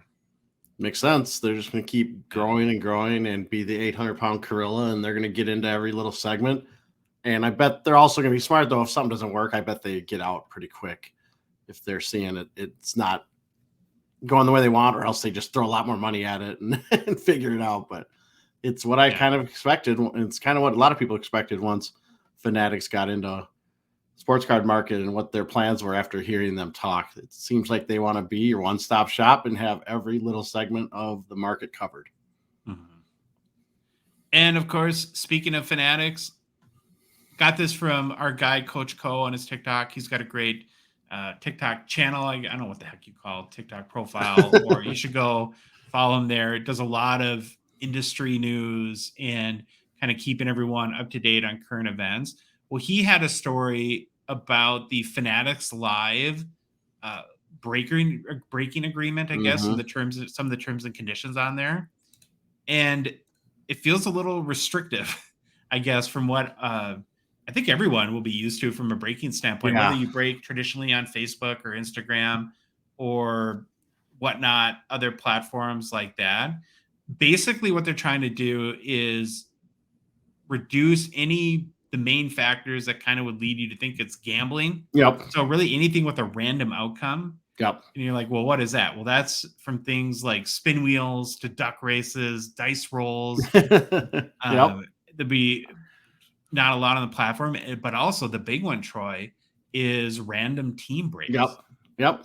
Makes sense. They're just going to keep growing and growing and be the 800-pound gorilla, and they're going to get into every little segment. And I bet they're also going to be smart, though. If something doesn't work, I bet they get out pretty quick if they're seeing it's not going the way they want, or else they just throw a lot more money at it and, and figure it out. But it's what I kind of expected. It's kind of what a lot of people expected once Fanatics got into sports card market and what their plans were after hearing them talk. It seems like they want to be your one-stop shop and have every little segment of the market covered. Mm-hmm. And of course, speaking of Fanatics, got this from our guy, Coach Co on his TikTok. He's got a great TikTok channel. I don't know what the heck you call it, TikTok profile, or you should go follow him there. It does a lot of industry news and kind of keeping everyone up to date on current events. Well, he had a story about the Fanatics Live breaking agreement, I guess, in the terms of some of the terms and conditions on there. And it feels a little restrictive, I guess, from what I think everyone will be used to from a breaking standpoint, whether you break traditionally on Facebook or Instagram or whatnot, other platforms like that. Basically, what they're trying to do is reduce the main factors that kind of would lead you to think it's gambling. Yep. So really anything with a random outcome. Yep. And you're like, well, what is that? Well, that's from things like spin wheels to duck races, dice rolls. There'd be not a lot on the platform, but also the big one, Troy, is random team breaks. Yep.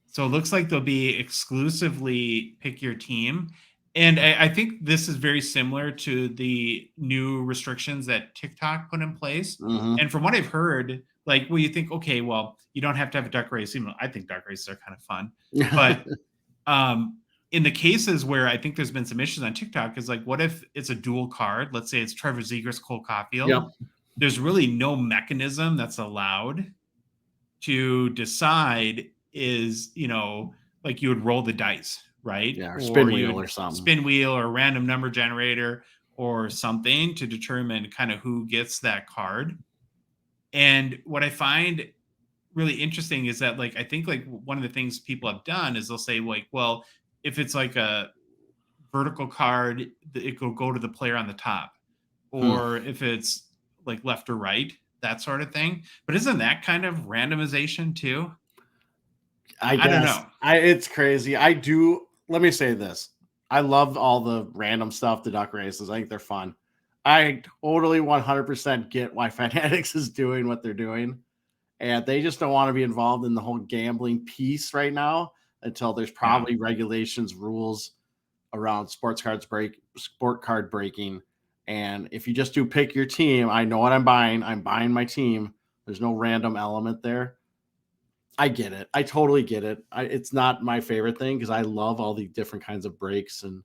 So it looks like they'll be exclusively pick your team. And I think this is very similar to the new restrictions that TikTok put in place. And from what I've heard, like, well, you think, okay, well, you don't have to have a duck race. Even though I think duck races are kind of fun. But in the cases where I think there's been some issues on TikTok is like, what if it's a dual card? Let's say it's Trevor Zegras, Cole Caulfield. There's really no mechanism that's allowed to decide is, like you would roll the dice, right? Yeah, or spin wheel or something. Spin wheel or random number generator or something to determine kind of who gets that card. And what I find really interesting is that, like, I think like one of the things people have done is they'll say, like, well, if it's like a vertical card, it will go to the player on the top. Or if it's like left or right, that sort of thing. But isn't that kind of randomization too? I don't know. It's crazy. Let me say this. I love all the random stuff, the duck races. I think they're fun. I totally 100% get why Fanatics is doing what they're doing. And they just don't want to be involved in the whole gambling piece right now until there's probably regulations, rules around sport card breaking. And if you just do pick your team, I know what I'm buying. I'm buying my team. There's no random element there. I get it. I totally get it. It's not my favorite thing because I love all the different kinds of breaks, and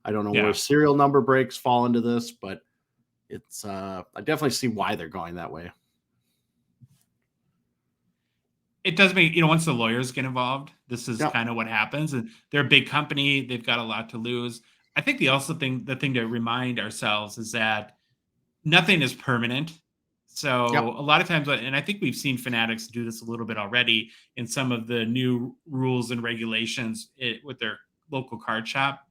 I don't know where serial number breaks fall into this, but it's I definitely see why they're going that way. It does make, once the lawyers get involved, this is kind of what happens. And they're a big company. They've got a lot to lose. I think the thing to remind ourselves is that nothing is permanent. So a lot of times, and I think we've seen Fanatics do this a little bit already in some of the new rules and regulations with their local card shop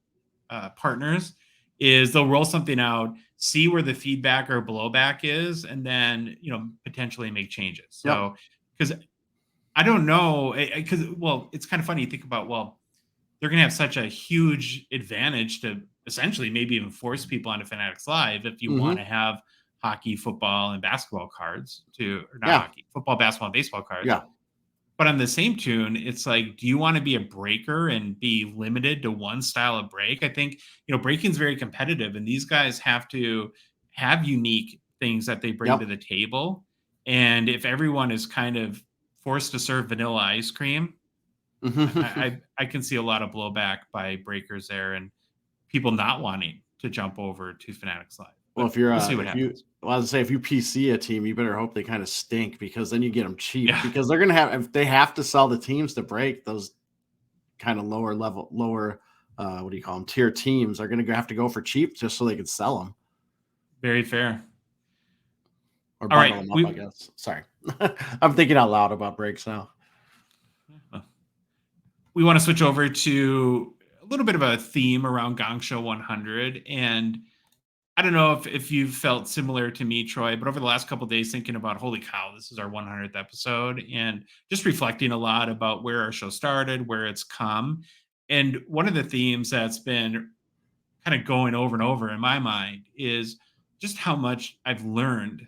partners, is they'll roll something out, see where the feedback or blowback is, and then, potentially make changes. So, because I don't know, because, well, it's kind of funny. You think about, well, they're going to have such a huge advantage to essentially maybe even force people onto Fanatics Live if you want to have hockey, football, and basketball cards or not hockey, football, basketball, and baseball cards. Yeah. But on the same tune, it's like, do you want to be a breaker and be limited to one style of break? I think, breaking is very competitive, and these guys have to have unique things that they bring to the table. And if everyone is kind of forced to serve vanilla ice cream, I can see a lot of blowback by breakers there and people not wanting to jump over to Fanatics Live. Well, we'll see what happens. I was say, if you PC a team, you better hope they kind of stink, because then you get them cheap. Yeah. Because they're going to if they have to sell the teams to break, those kind of lower tier teams are going to have to go for cheap just so they can sell them. Very fair. Or bundle them up, I guess. Sorry. I'm thinking out loud about breaks now. We want to switch over to a little bit of a theme around Gongshow 100. And I don't know if you've felt similar to me, Troy, but over the last couple of days thinking about, holy cow, this is our 100th episode, and just reflecting a lot about where our show started, where it's come. And one of the themes that's been kind of going over and over in my mind is just how much I've learned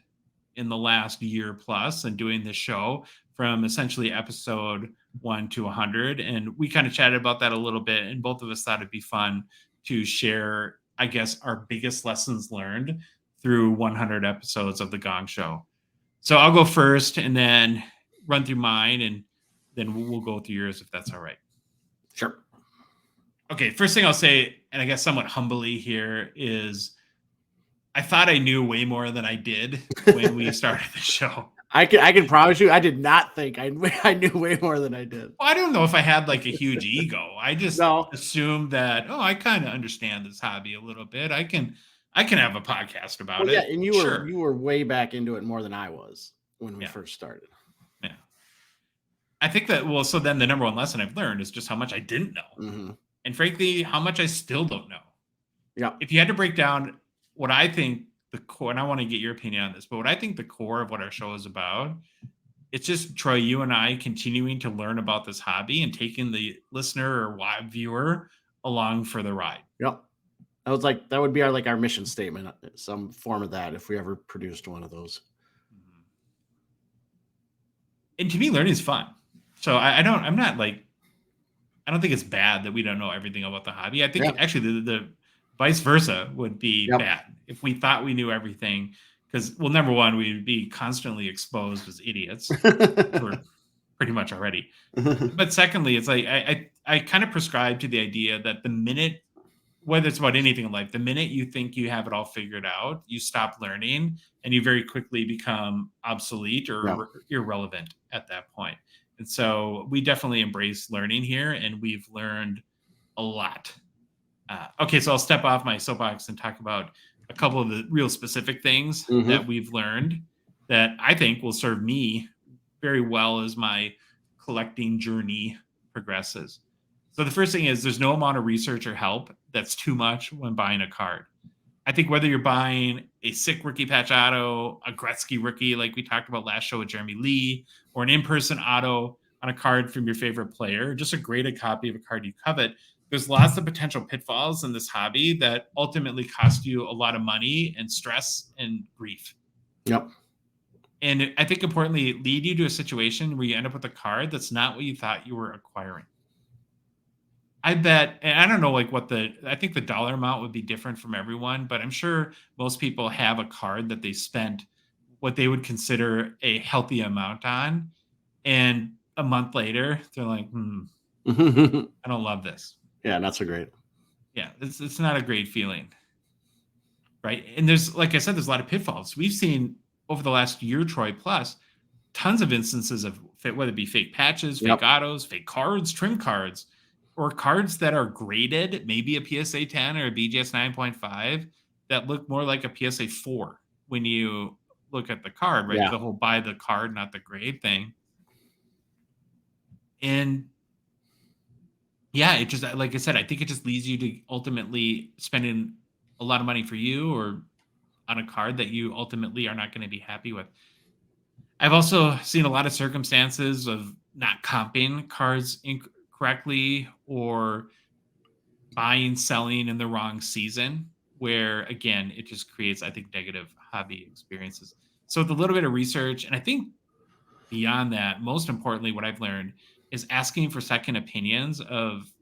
in the last year plus and doing this show, from essentially episode 1 to 100. And we kind of chatted about that a little bit, and both of us thought it'd be fun to share, I guess, our biggest lessons learned through 100 episodes of the Gong Show. So I'll go first and then run through mine, and then we'll go through yours if that's all right. Sure. Okay, first thing I'll say, and I guess somewhat humbly here, is I thought I knew way more than I did when we started the show. I can promise you, I did not think I knew way more than I did. Well, I don't know if I had like a huge ego. I just assumed that, I kind of understand this hobby a little bit. I can have a podcast about it. Yeah, and you were way back into it more than I was when we first started. Yeah. I think that, so then the number one lesson I've learned is just how much I didn't know. Mm-hmm. And frankly, how much I still don't know. Yeah. If you had to break down what I think the core, and I want to get your opinion on this, but what I think the core of what our show is about, it's just, Troy, you and I continuing to learn about this hobby and taking the listener or viewer along for the ride. Yep. That would be our mission statement, some form of that, if we ever produced one of those. And to me, learning is fun. So I don't think it's bad that we don't know everything about the hobby. I think actually the vice versa would be bad if we thought we knew everything, because, number one, we'd be constantly exposed as idiots. We're pretty much already. But secondly, it's like I kind of prescribe to the idea that the minute, whether it's about anything in life, the minute you think you have it all figured out, you stop learning and you very quickly become obsolete or irrelevant at that point. And so we definitely embrace learning here, and we've learned a lot. Okay, so I'll step off my soapbox and talk about a couple of the real specific things that we've learned that I think will serve me very well as my collecting journey progresses. So the first thing is, there's no amount of research or help that's too much when buying a card. I think whether you're buying a sick rookie patch auto, a Gretzky rookie like we talked about last show with Jeremy Lee, or an in-person auto on a card from your favorite player, just a graded copy of a card you covet, there's lots of potential pitfalls in this hobby that ultimately cost you a lot of money and stress and grief. Yep. And I think importantly, lead you to a situation where you end up with a card that's not what you thought you were acquiring. I bet, and I don't know I think the dollar amount would be different from everyone, but I'm sure most people have a card that they spent what they would consider a healthy amount on. And a month later, they're like, I don't love this. Yeah, not so great. Yeah, it's not a great feeling. Right. And there's, like I said, there's a lot of pitfalls. We've seen over the last year, Troy, plus tons of instances of whether it be fake patches, fake autos, fake cards, trim cards, or cards that are graded, maybe a PSA 10 or a BGS 9.5 that look more like a PSA 4 when you look at the card, right? The whole buy the card, not the grade thing. And it just, like I said, I think it just leads you to ultimately spending a lot of money for you or on a card that you ultimately are not going to be happy with. I've also seen a lot of circumstances of not comping cards incorrectly, or buying, selling in the wrong season, where again, it just creates, I think, negative hobby experiences. So with a little bit of research, and I think beyond that, most importantly, what I've learned is asking for second opinions of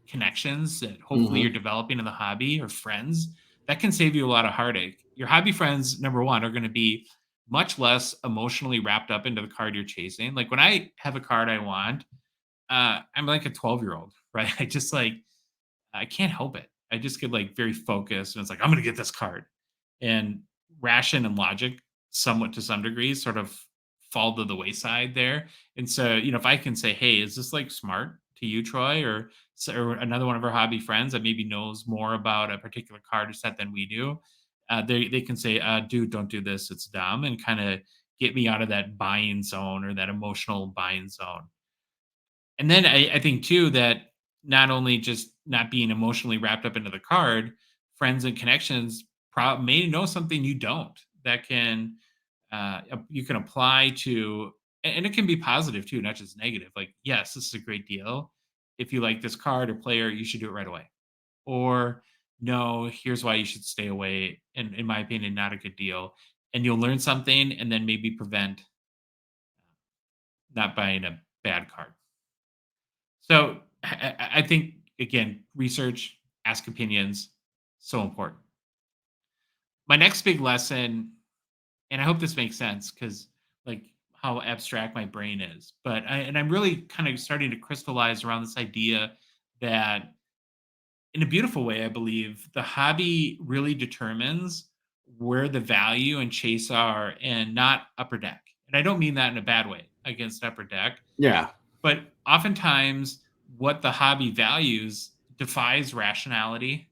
connections that hopefully Mm-hmm. you're developing in the hobby or friends. That can save you a lot of heartache. Your hobby friends, number one, are going to be much less emotionally wrapped up into the card you're chasing. Like when I have a card I want, I'm like a 12-year-old, right? I just like, I can't help it. I just get like very focused and it's like, I'm going to get this card. And ration and logic, somewhat to some degree, sort of fall to the wayside there. And so, if I can say, hey, is this like smart to you, Troy, or another one of our hobby friends that maybe knows more about a particular card set than we do, they can say, dude, don't do this. It's dumb, and kind of get me out of that buying zone or that emotional buying zone. And then I think too that not only just not being emotionally wrapped up into the card, friends and connections may know something you don't that can you can apply to, and it can be positive too, not just negative. Like, yes, this is a great deal. If you like this card or player, you should do it right away. Or no, here's why you should stay away. And in my opinion, not a good deal. And you'll learn something, and then maybe prevent not buying a bad card. So I think again, research, ask opinions, so important. My next big lesson, and I hope this makes sense because like how abstract my brain is, but I'm really kind of starting to crystallize around this idea that in a beautiful way, I believe the hobby really determines where the value and chase are, and not Upper Deck. And I don't mean that in a bad way against Upper Deck. Yeah. But oftentimes, what the hobby values defies rationality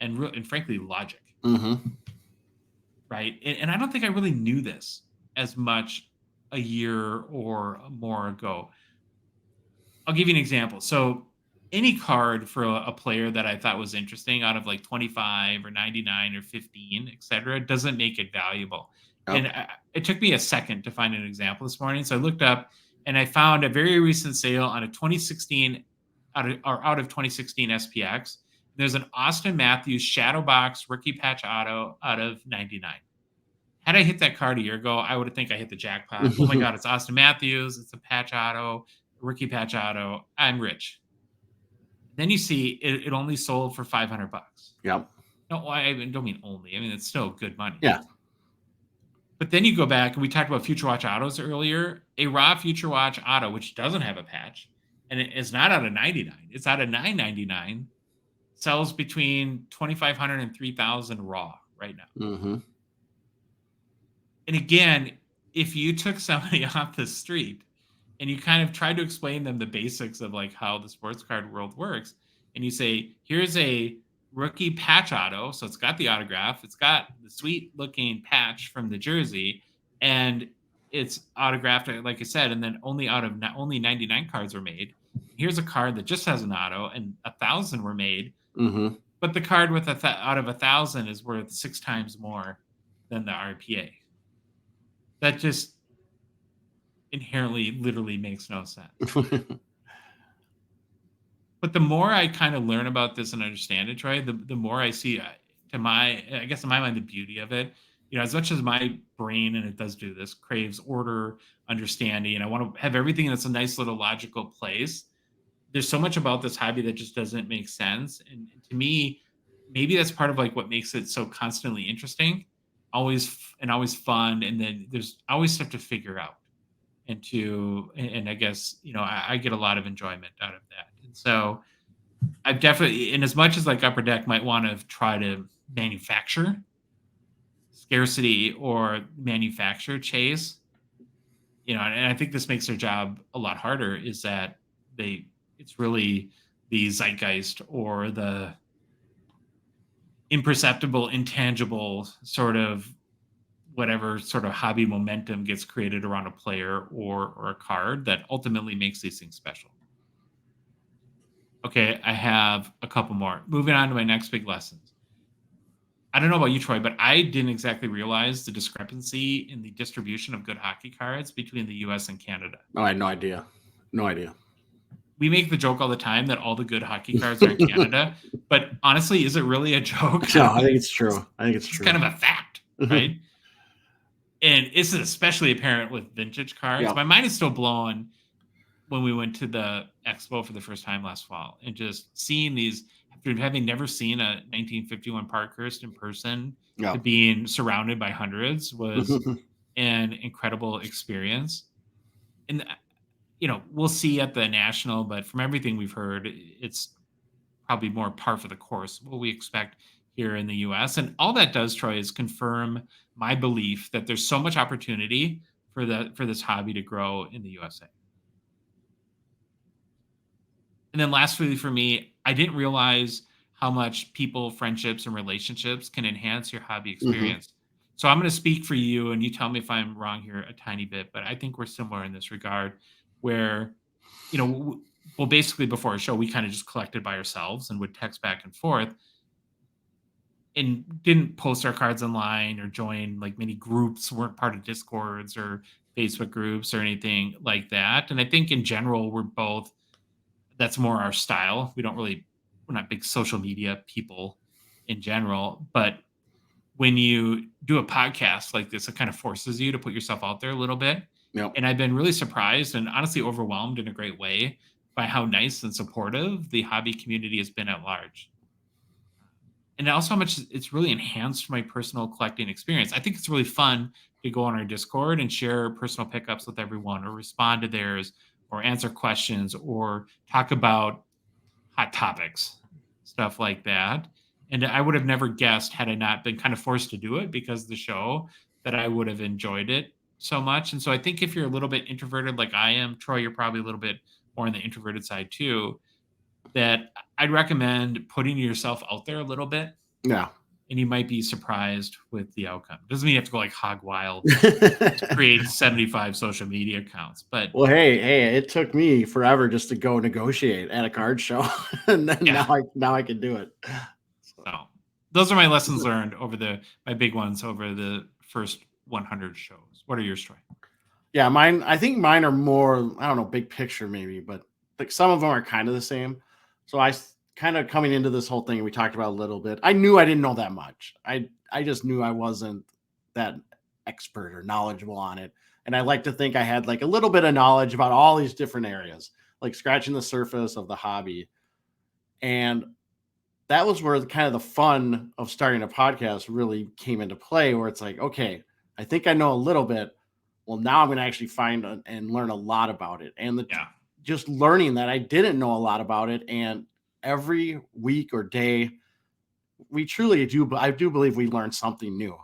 and frankly logic, Mm-hmm. right? And I don't think I really knew this as much a year or more ago. I'll give you an example. So, any card for a player that I thought was interesting out of like 25 or 99 or 15, etc., doesn't make it valuable. And Yep. it took me a second to find an example this morning. So I looked up and I found a very recent sale on a 2016 out of 2016 SPX. There's an Austin Matthews Shadow Box rookie patch auto out of 99. Had I hit that card a year ago, I would think I hit the jackpot. Oh my God, it's Austin Matthews. It's a patch auto, rookie patch auto. I'm rich. Then you see it only sold for $500. Yep. No, I don't mean only. I mean, it's still good money. Yeah. But then you go back, and we talked about Future Watch autos earlier. A raw Future Watch auto, which doesn't have a patch, and it is not out of 99. It's out of 999. Sells between 2,500 and 3,000 raw right now. Mm-hmm. And again, if you took somebody off the street and you kind of tried to explain them the basics of like how the sports card world works, and you say, here's a rookie patch auto, so it's got the autograph, it's got the sweet looking patch from the jersey, and it's autographed, like I said, and then only 99 cards were made. Here's a card that just has an auto, and 1,000 were made. Mm-hmm. But the card with out of 1,000 is worth 6 times more than the RPA. That just inherently, literally makes no sense. But the more I kind of learn about this and understand it, Troy, the more I see, in my mind, the beauty of it. As much as my brain, and it does do this, craves order, understanding, and I want to have everything that's a nice little logical place. There's so much about this hobby that just doesn't make sense. And to me, maybe that's part of like what makes it so constantly interesting, always fun. And then there's always stuff to figure out. And I guess, I get a lot of enjoyment out of that. And so I've definitely, in as much as like Upper Deck might want to try to manufacture scarcity or manufacture chase, and I think this makes their job a lot harder, is that it's really the zeitgeist or the imperceptible, intangible sort of whatever sort of hobby momentum gets created around a player or a card that ultimately makes these things special. Okay, I have a couple more. Moving on to my next big lessons. I don't know about you, Troy, but I didn't exactly realize the discrepancy in the distribution of good hockey cards between the US and Canada. Oh, I had no idea. No idea. we make the joke all the time that all the good hockey cards are in Canada, but honestly, is it really a joke? No, I think it's true. It's kind of a fact, right? And it's especially apparent with vintage cards. Yeah. My mind is still blown when we went to the expo for the first time last fall and just seeing these, after having never seen a 1951 Parkhurst in person, Yeah. to being surrounded by hundreds was an incredible experience. And, we'll see at the national, but from everything we've heard, it's probably more par for the course what we expect here in the US. And all that does, Troy, is confirm my belief that there's so much opportunity for this hobby to grow in the USA. And then lastly, for me, I didn't realize how much people, friendships, and relationships can enhance your hobby experience. So I'm going to speak for you, and you tell me if I'm wrong here a tiny bit, but I think we're similar in this regard where, well, basically before a show, we kind of just collected by ourselves and would text back and forth and didn't post our cards online or join like many groups, weren't part of Discords or Facebook groups or anything like that. And I think in general, that's more our style. We're not big social media people in general, but when you do a podcast like this, it kind of forces you to put yourself out there a little bit. Yep. And I've been really surprised and honestly overwhelmed in a great way by how nice and supportive the hobby community has been at large. And also how much it's really enhanced my personal collecting experience. I think it's really fun to go on our Discord and share personal pickups with everyone or respond to theirs or answer questions or talk about hot topics, stuff like that. And I would have never guessed, had I not been kind of forced to do it because of the show, that I would have enjoyed it so much. And so I think if you're a little bit introverted like I am, Troy, you're probably a little bit more on the introverted side too, that I'd recommend putting yourself out there a little bit. Yeah. And you might be surprised with the outcome. Doesn't mean you have to go like hog wild to create 75 social media accounts. But well, hey, it took me forever just to go negotiate at a card show. And then now I can do it. So those are my lessons learned my big ones over the first 100 shows. What are yours, Troy? Yeah, I think mine are more, I don't know, big picture maybe, but like some of them are kind of the same. So I kind of coming into this whole thing, we talked about a little bit. I knew I didn't know that much. I just knew I wasn't that expert or knowledgeable on it. And I like to think I had like a little bit of knowledge about all these different areas, like scratching the surface of the hobby. And that was where kind of the fun of starting a podcast really came into play, where it's like, okay, I think I know a little bit. Well, now I'm going to actually find and learn a lot about it. And just learning that I didn't know a lot about it. And every week or day, I do believe we learn something new.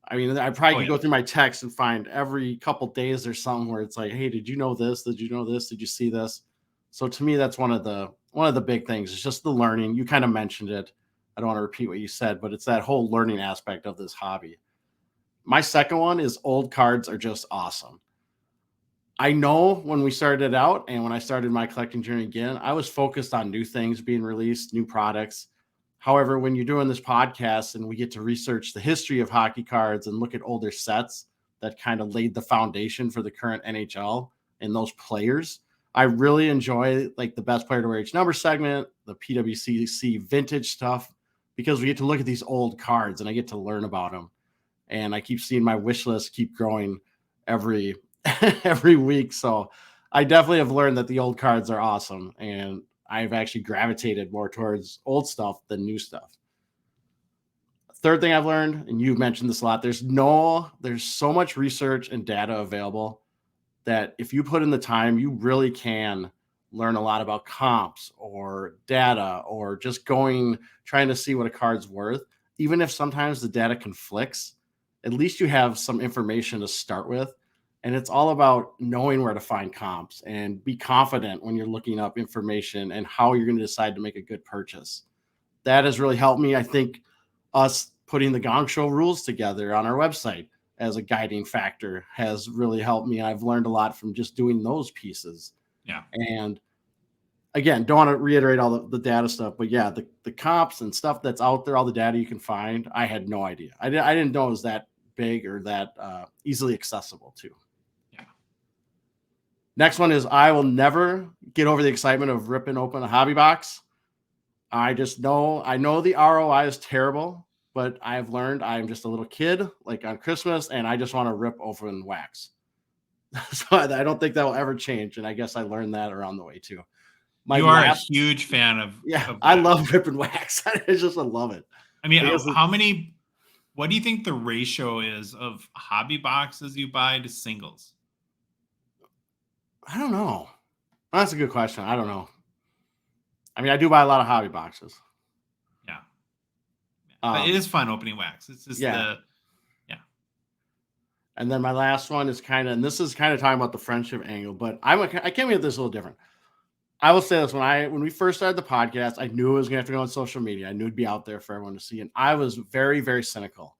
I mean, I probably could go through my text and find every couple days there's something where it's like, hey, did you know this? Did you know this? Did you see this? So to me, that's one of the big things. It's just the learning. You kind of mentioned it. I don't want to repeat what you said, but it's that whole learning aspect of this hobby. My second one is old cards are just awesome. I know when we started out and when I started my collecting journey again, I was focused on new things being released, new products. However, when you're doing this podcast and we get to research the history of hockey cards and look at older sets that kind of laid the foundation for the current NHL and those players, I really enjoy like the best player to wear each number segment, the PWCC vintage stuff, because we get to look at these old cards and I get to learn about them. And I keep seeing my wish list keep growing every week. So I definitely have learned that the old cards are awesome. And I've actually gravitated more towards old stuff than new stuff. Third thing I've learned, and you've mentioned this a lot, there's so much research and data available that if you put in the time, you really can learn a lot about comps or data or just trying to see what a card's worth. Even if sometimes the data conflicts, at least you have some information to start with. And it's all about knowing where to find comps and be confident when you're looking up information and how you're going to decide to make a good purchase. That has really helped me. I think us putting the Gongshow rules together on our website as a guiding factor has really helped me. I've learned a lot from just doing those pieces. Yeah. And again, don't want to reiterate all the data stuff, but yeah, the comps and stuff that's out there, all the data you can find, I had no idea. I didn't know it was that big or that easily accessible too. Yeah. Next one is I will never get over the excitement of ripping open a hobby box. I know the ROI is terrible, but I've learned I'm just a little kid, like on Christmas, and I just want to rip open wax. So I don't think that will ever change. And I guess I learned that around the way too. You are a huge fan of I love ripping wax. I love it. I mean, what do you think the ratio is of hobby boxes you buy to singles? I don't know. That's a good question. I don't know. I mean, I do buy a lot of hobby boxes. Yeah. But it is fun opening wax. It's just And then my last one is and this is kind of talking about the friendship angle, but I came at this a little different. I will say this: when we first started the podcast, I knew it was going to have to go on social media. I knew it'd be out there for everyone to see, and I was very, very cynical.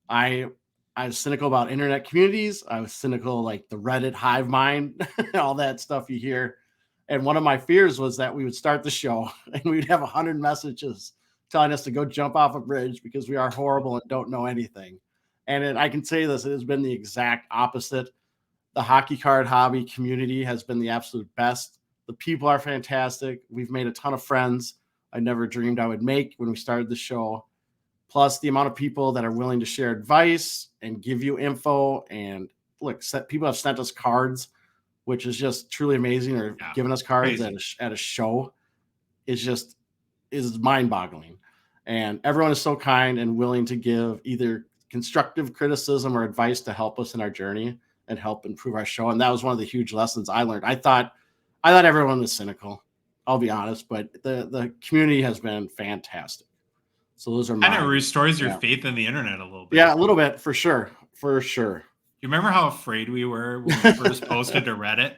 I was cynical about internet communities. I was cynical, like the Reddit hive mind, all that stuff you hear. And one of my fears was that we would start the show and we'd have 100 messages telling us to go jump off a bridge because we are horrible and don't know anything. And I can say this: it has been the exact opposite. The hockey card hobby community has been the absolute best. The people are fantastic. We've made a ton of friends I never dreamed I would make when we started the show. Plus the amount of people that are willing to share advice and give you info. And look, people have sent us cards, which is just truly amazing, or giving us cards at a show is mind-boggling. And everyone is so kind and willing to give either constructive criticism or advice to help us in our journey and help improve our show. And that was one of the huge lessons I learned. I thought everyone was cynical, I'll be honest, but the community has been fantastic. So those are kind of restores your faith in the internet a little bit. Yeah, a little bit, for sure. For sure. You remember how afraid we were when we first posted to Reddit?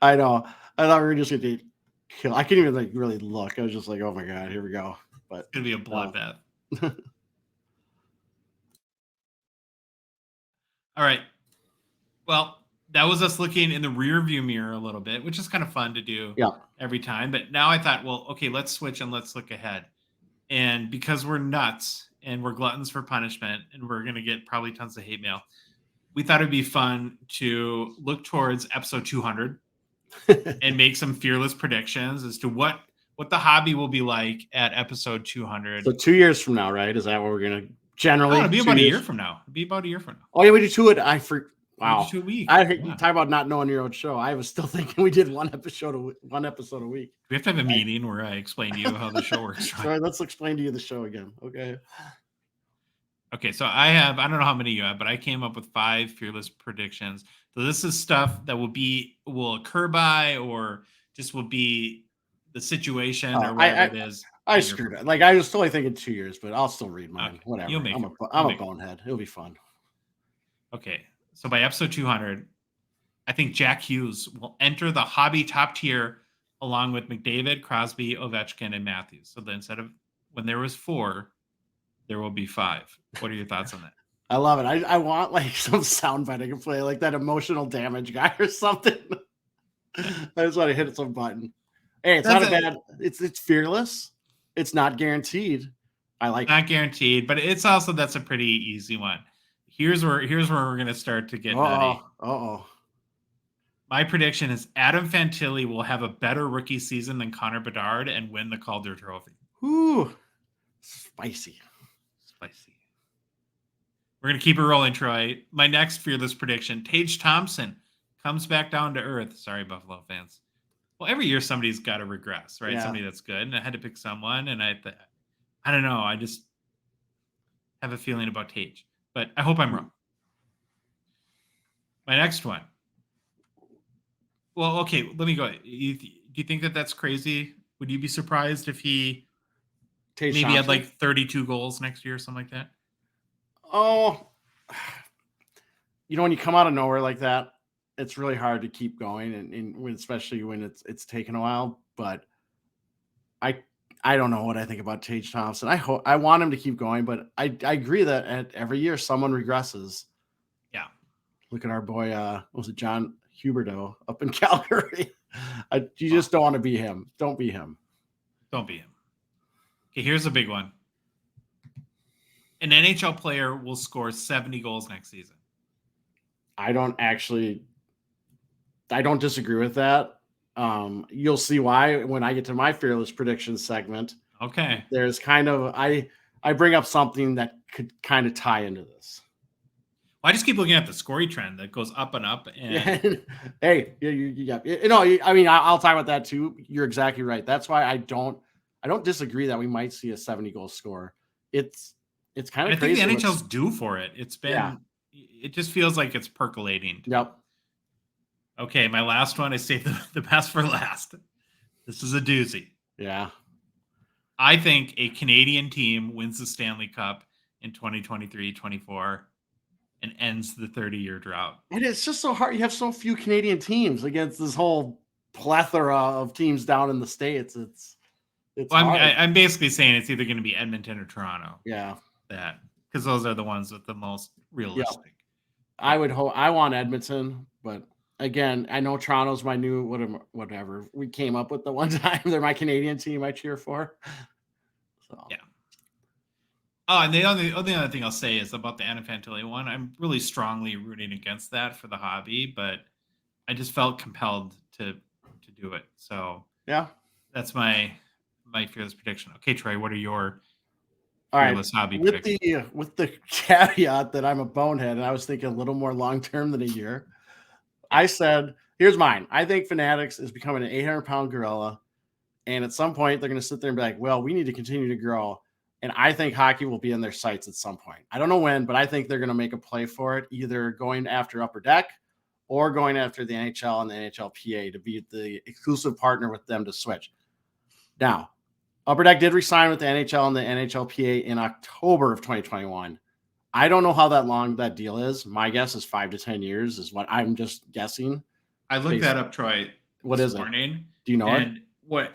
I know. I thought we were just going to kill. I couldn't even really look. I was just like, oh my God, here we go. But it's going to be a bloodbath. All right. Well, that was us looking in the rear view mirror a little bit, which is kind of fun to do every time. But now I thought, well, okay, let's switch and let's look ahead. And because we're nuts and we're gluttons for punishment and we're going to get probably tons of hate mail, we thought it'd be fun to look towards episode 200 and make some fearless predictions as to what the hobby will be like at episode 200. So 2 years from now, right? Is that what we're going to generally? It'll be about a year from now. It'll be about a year from now. Oh, yeah, we do two. Wow. 2 weeks. Talk about not knowing your own show. I was still thinking we did one episode a week. We have to have a meeting where I explain to you how the show works. Sorry, let's explain to you the show again. Okay, so I don't know how many you have, but I came up with 5 fearless predictions. So this is stuff that will occur by, or just will be the situation or whatever it is. I screwed it. Like, I was totally thinking 2 years, but I'll still read mine. Okay. Whatever. I'm a bonehead. It'll be fun. Okay. So by episode 200, I think Jack Hughes will enter the hobby top tier along with McDavid, Crosby, Ovechkin, and Matthews. So then instead of when there was 4, there will be 5. What are your thoughts on that? I love it. I want like some soundbite I can play, like that emotional damage guy or something. I just want to hit some button. Hey, it's not bad. It's fearless. It's not guaranteed. Not guaranteed, but it's also that's a pretty easy one. Here's where we're gonna start to get nutty. My prediction is Adam Fantilli will have a better rookie season than Connor Bedard and win the Calder Trophy. Ooh, spicy. We're gonna keep it rolling, Troy. My next fearless prediction: Tage Thompson comes back down to earth. Sorry, Buffalo fans. Well, every year somebody's got to regress, right? Yeah. Somebody that's good, and I had to pick someone, and I don't know. I just have a feeling about Tage, but I hope I'm wrong. My next one. Well, okay, let me go. Do you think that that's crazy? Would you be surprised if he Tage maybe Thompson had like 32 goals next year or something like that? Oh, when you come out of nowhere like that, it's really hard to keep going, and especially when it's taken a while. But I don't know what I think about Tage Thompson. I want him to keep going, but I agree that every year someone regresses. Yeah. Look at our boy, was it John Huberdeau up in Calgary? You just don't want to be him. Don't be him. Don't be him. Okay, here's a big one. An NHL player will score 70 goals next season. I don't actually I don't disagree with that. You'll see why when I get to my fearless predictions segment. Okay. There's kind of I bring up something that could kind of tie into this. Well, I just keep looking at the scoring trend that goes up and up. And hey, I mean, I'll talk about that too. You're exactly right. That's why I don't disagree that we might see a 70 goal score. It's kind of crazy. I think the NHL's due for it. It's been, it just feels like it's percolating. Yep. Okay, my last one. I saved the best for last. This is a doozy. Yeah. I think a Canadian team wins the Stanley Cup in 2023-24 and ends the 30-year drought. And it's just so hard. You have so few Canadian teams against this whole plethora of teams down in the States. It's well, I'm basically saying it's either going to be Edmonton or Toronto. Yeah. Because those are the ones with the most realistic. Yep. I would hope. I want Edmonton, but again, I know Toronto's my new whatever we came up with the one time. They're my Canadian team I cheer for. So. Yeah. Oh, and the only other thing I'll say is about the Anafantile one. I'm really strongly rooting against that for the hobby, but I just felt compelled to do it. So yeah, that's my fearless prediction. Okay, Troy, what are your fearless hobby predictions? With the caveat that I'm a bonehead and I was thinking a little more long term than a year. I said, here's mine. I think Fanatics is becoming an 800-pound gorilla, and at some point they're going to sit there and be like, well, we need to continue to grow. And I think hockey will be in their sights at some point. I don't know when, but I think they're going to make a play for it, either going after Upper Deck or going after the NHL and the NHLPA to be the exclusive partner with them to switch. Now, Upper Deck did resign with the NHL and the NHLPA in October of 2021. I don't know how that long that deal is. My guess is 5 to 10 years is what I'm just guessing. I looked that up, Troy. What is it? Do you know it?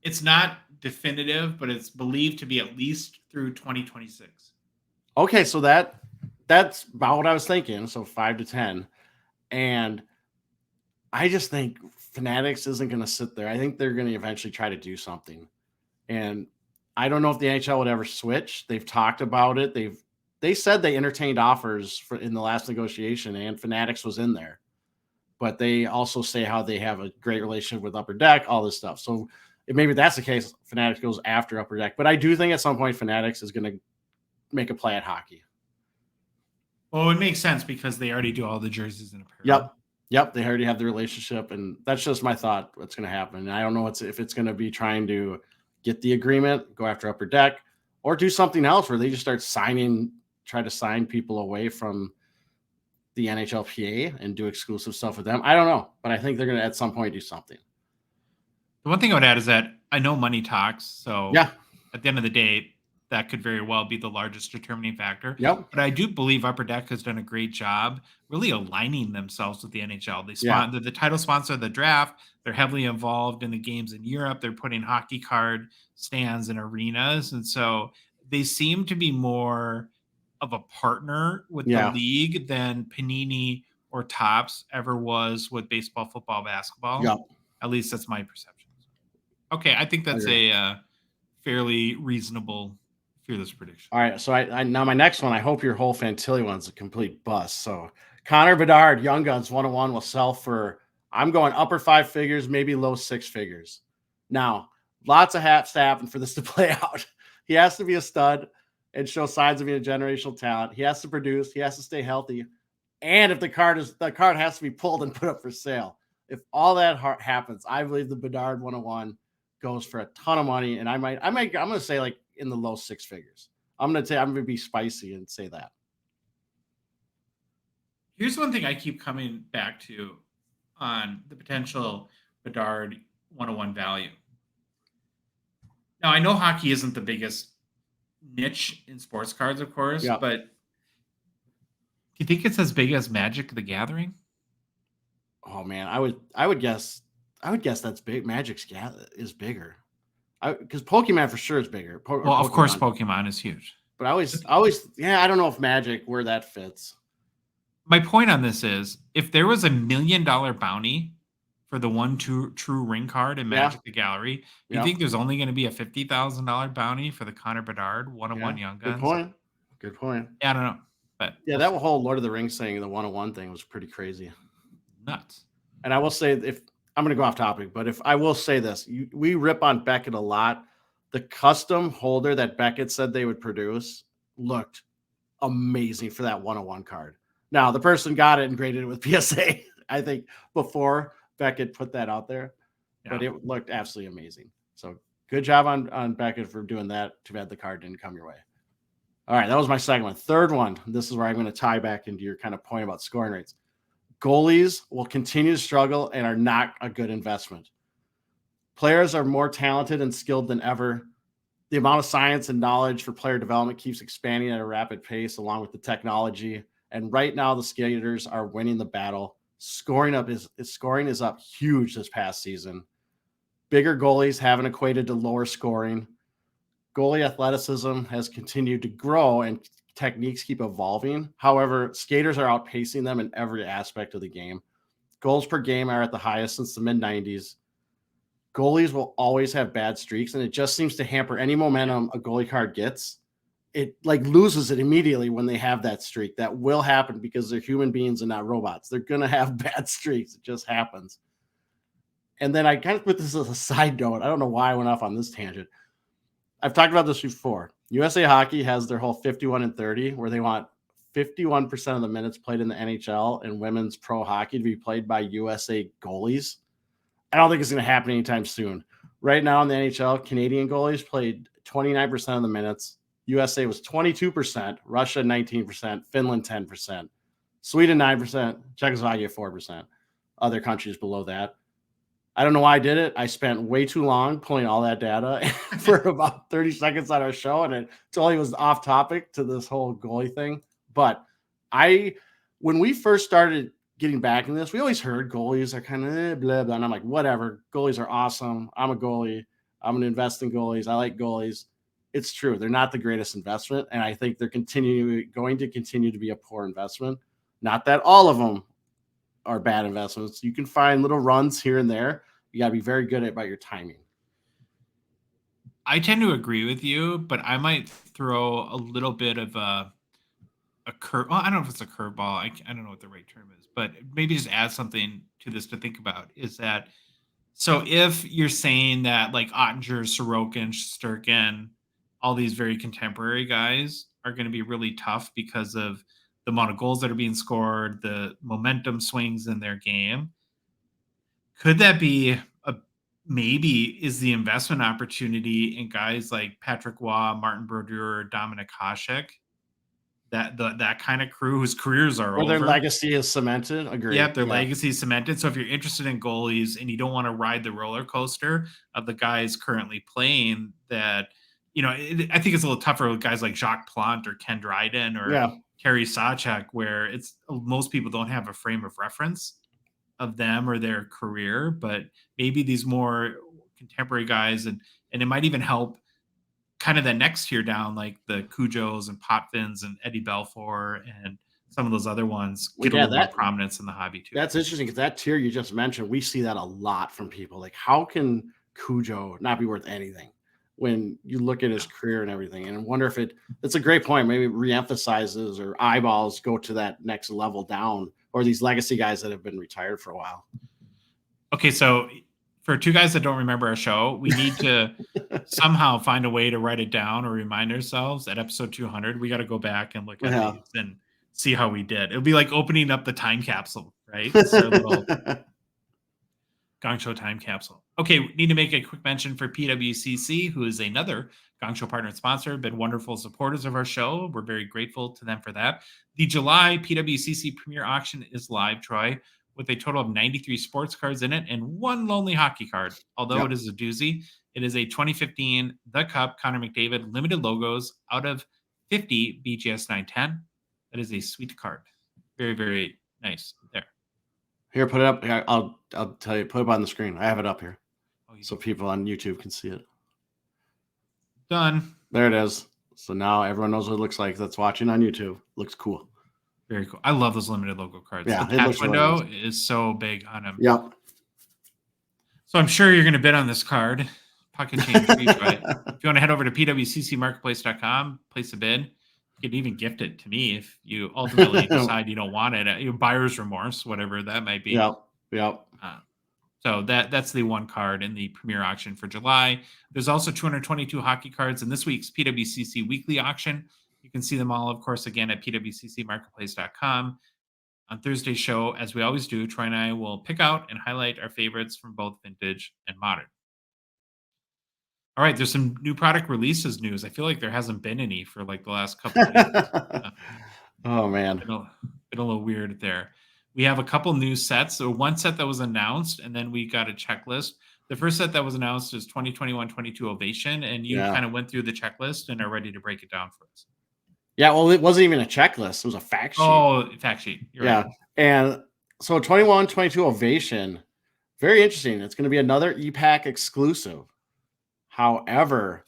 It's not definitive, but it's believed to be at least through 2026. Okay, so that's about what I was thinking. So 5 to 10. And I just think Fanatics isn't going to sit there. I think they're going to eventually try to do something. And I don't know if the NHL would ever switch. They've talked about it. They said they entertained offers in the last negotiation, and Fanatics was in there. But they also say how they have a great relationship with Upper Deck, all this stuff. So maybe that's the case. Fanatics goes after Upper Deck. But I do think at some point Fanatics is going to make a play at hockey. Well, it makes sense because they already do all the jerseys and apparel. Yep. They already have the relationship, and that's just my thought what's going to happen. And I don't know if it's going to be trying to get the agreement, go after Upper Deck, or do something else where they just try to sign people away from the NHLPA and do exclusive stuff with them. I don't know, but I think they're going to at some point do something. The one thing I would add is that I know money talks. So at the end of the day, that could very well be the largest determining factor. Yep. But I do believe Upper Deck has done a great job really aligning themselves with the NHL. They're the title sponsor of the draft. They're heavily involved in the games in Europe. They're putting hockey card stands in arenas. And so they seem to be more of a partner with the league than Panini or Topps ever was with baseball, football, basketball. Yep. At least that's my perception. Okay, I think that's a fairly reasonable fearless prediction. All right, so I now my next one, I hope your whole Fantilli one's a complete bust. So Connor Bedard, Young Guns 101 will sell for, I'm going upper 5 figures, maybe low 6 figures. Now, lots of has to happen for this to play out. He has to be a stud and show signs of being a generational talent. He has to produce. He has to stay healthy. And if the card has to be pulled and put up for sale. If all that happens, I believe the Bedard 101 goes for a ton of money. And I'm going to say like in the low 6 figures. I'm going to be spicy and say that. Here's one thing I keep coming back to on the potential Bedard 101 value. Now, I know hockey isn't the biggest niche in sports cards, of course, but do you think it's as big as Magic the Gathering? Oh man, I would guess that's big. Magic's is bigger. Because Pokemon for sure is bigger. Of course, Pokemon is huge. But I always, I don't know if Magic where that fits. My point on this is, if there was $1 million bounty for the one true ring card in Magic the Gallery, you think there's only going to be a $50,000 bounty for the Connor Bedard 101 Young Guns? Good point. Yeah, I don't know. But that whole Lord of the Rings thing, the 101 thing was pretty crazy. Nuts. And I will say, if I'm going to go off topic, but if I will say this, we rip on Beckett a lot. The custom holder that Beckett said they would produce looked amazing for that 101 card. Now, the person got it and graded it with PSA, I think, before Beckett put that out there, but it looked absolutely amazing. So good job on Beckett for doing that. Too bad the card didn't come your way. All right, that was my second one. Third one, this is where I'm going to tie back into your kind of point about scoring rates. Goalies will continue to struggle and are not a good investment. Players are more talented and skilled than ever. The amount of science and knowledge for player development keeps expanding at a rapid pace along with the technology. And right now, the skaters are winning the battle. Scoring is up huge this past season. Bigger goalies haven't equated to lower scoring. Goalie athleticism has continued to grow and techniques keep evolving. However, skaters are outpacing them in every aspect of the game. Goals per game are at the highest since the mid-90s. Goalies will always have bad streaks, and it just seems to hamper any momentum a goalie card gets. It loses it immediately when they have that streak. That will happen because they're human beings and not robots. They're going to have bad streaks. It just happens. And then I kind of put this as a side note. I don't know why I went off on this tangent. I've talked about this before. USA Hockey has their whole 51 and 30, where they want 51% of the minutes played in the NHL and women's pro hockey to be played by USA goalies. I don't think it's going to happen anytime soon. Right now in the NHL, Canadian goalies played 29% of the minutes. USA was 22%, Russia 19%, Finland 10%, Sweden 9%, Czechoslovakia 4%. Other countries below that. I don't know why I did it. I spent way too long pulling all that data for about 30 seconds on our show, and it totally was off topic to this whole goalie thing. But when we first started getting back in this, we always heard goalies are kind of blah, blah, and I'm like, whatever. Goalies are awesome. I'm a goalie. I'm going to invest in goalies. I like goalies. It's true. They're not the greatest investment, and I think they're going to continue to be a poor investment. Not that all of them are bad investments. You can find little runs here and there. You got to be very good about your timing. I tend to agree with you, but I might throw a little bit of a curve. Well, I don't know if it's a curveball. I don't know what the right term is, but maybe just add something to this to think about is that, so if you're saying that like Ottinger, Sorokin, Shesterkin, all these very contemporary guys are going to be really tough because of the amount of goals that are being scored, the momentum swings in their game. Could that be maybe is the investment opportunity in guys like Patrick Waugh, Martin Brodeur, Dominic Hasek, that kind of crew whose careers are over. Their legacy is cemented. Agreed. Yep, their legacy is cemented. So if you're interested in goalies and you don't want to ride the roller coaster of the guys currently playing, that I think it's a little tougher with guys like Jacques Plante or Ken Dryden or Kerry Sachek, where most people don't have a frame of reference of them or their career, but maybe these more contemporary guys, and it might even help kind of the next tier down, like the Cujos and Potvins and Eddie Belfour and some of those other ones get a little more prominence in the hobby too. That's interesting because that tier you just mentioned, we see that a lot from people. Like, how can Cujo not be worth anything when you look at his career and everything? And I wonder if it's a great point. Maybe reemphasizes or eyeballs go to that next level down, or these legacy guys that have been retired for a while. Okay, so for two guys that don't remember our show, we need to somehow find a way to write it down or remind ourselves at episode 200. We got to go back and look at these and see how we did. It'll be like opening up the time capsule, right? So little Gongshow time capsule. Okay, we need to make a quick mention for PWCC, who is another Gongshow partner and sponsor, been wonderful supporters of our show. We're very grateful to them for that. The July PWCC Premier Auction is live, Troy, with a total of 93 sports cards in it and one lonely hockey card. Although it is a doozy, it is a 2015 The Cup Connor McDavid limited logos out of 50 BGS 910. That is a sweet card. Very, very nice there. Here, put it up. I'll tell you, put it on the screen. I have it up here so people on YouTube can see it. Done. There it is. So now everyone knows what it looks like that's watching on YouTube. Looks cool. Very cool. I love those limited logo cards. Yeah, the patch window is so big on them. Yep. So I'm sure you're going to bid on this card. Pocket change for you, right? If you want to head over to pwccmarketplace.com, place a bid. You can even gift it to me if you ultimately decide you don't want it. Buyer's remorse, whatever that might be. Yep. Yep. So that's the one card in the premier auction for July. There's also 222 hockey cards in this week's PWCC weekly auction. You can see them all, of course, again at pwccmarketplace.com. On Thursday's show, as we always do, Troy and I will pick out and highlight our favorites from both vintage and modern. All right, there's some new product releases news. I feel like there hasn't been any for like the last couple of weeks. Oh, man. Been a little weird there. We have a couple new sets. So one set that was announced, and then we got a checklist. The first set that was announced is 2021-22 Ovation, and you kind of went through the checklist and are ready to break it down for us. Yeah, well, it wasn't even a checklist. It was a fact sheet. Oh, fact sheet. You're right. And so 21-22 Ovation, very interesting. It's going to be another ePack exclusive. However,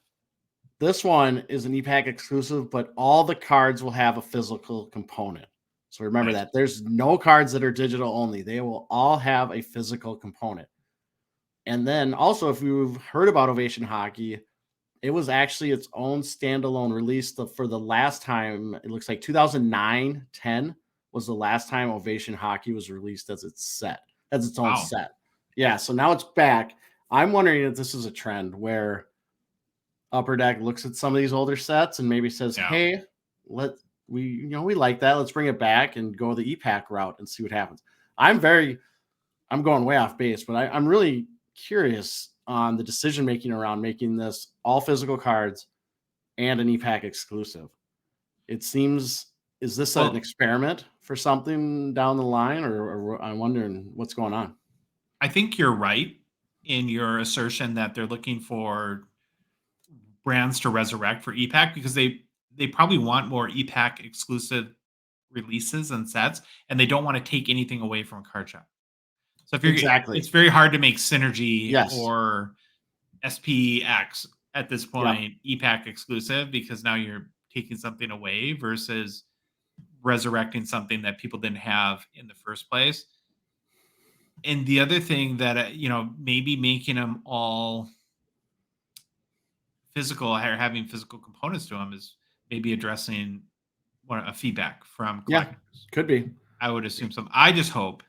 this one is an ePack exclusive, but all the cards will have a physical component. So remember that. There's no cards that are digital only. They will all have a physical component. And then also, if you've heard about Ovation Hockey, it was actually its own standalone release for the last time. It looks like 2009-10 was the last time Ovation Hockey was released as its own set. Yeah, so now it's back. I'm wondering if this is a trend where Upper Deck looks at some of these older sets and maybe says, hey, we like that. Let's bring it back and go the ePack route and see what happens. I'm going way off base, but I'm really curious on the decision-making around making this all physical cards and an ePack exclusive. It seems, is this an experiment for something down the line, or I'm wondering what's going on? I think you're right in your assertion that they're looking for brands to resurrect for ePack because they probably want more ePack exclusive releases and sets, and they don't want to take anything away from a card shop. So if you're it's very hard to make Synergy or SPX at this point ePack exclusive because now you're taking something away versus resurrecting something that people didn't have in the first place. And the other thing that, maybe making them all physical or having physical components to them is maybe addressing a feedback from collectors. Yeah, could be. I would assume so. I just hope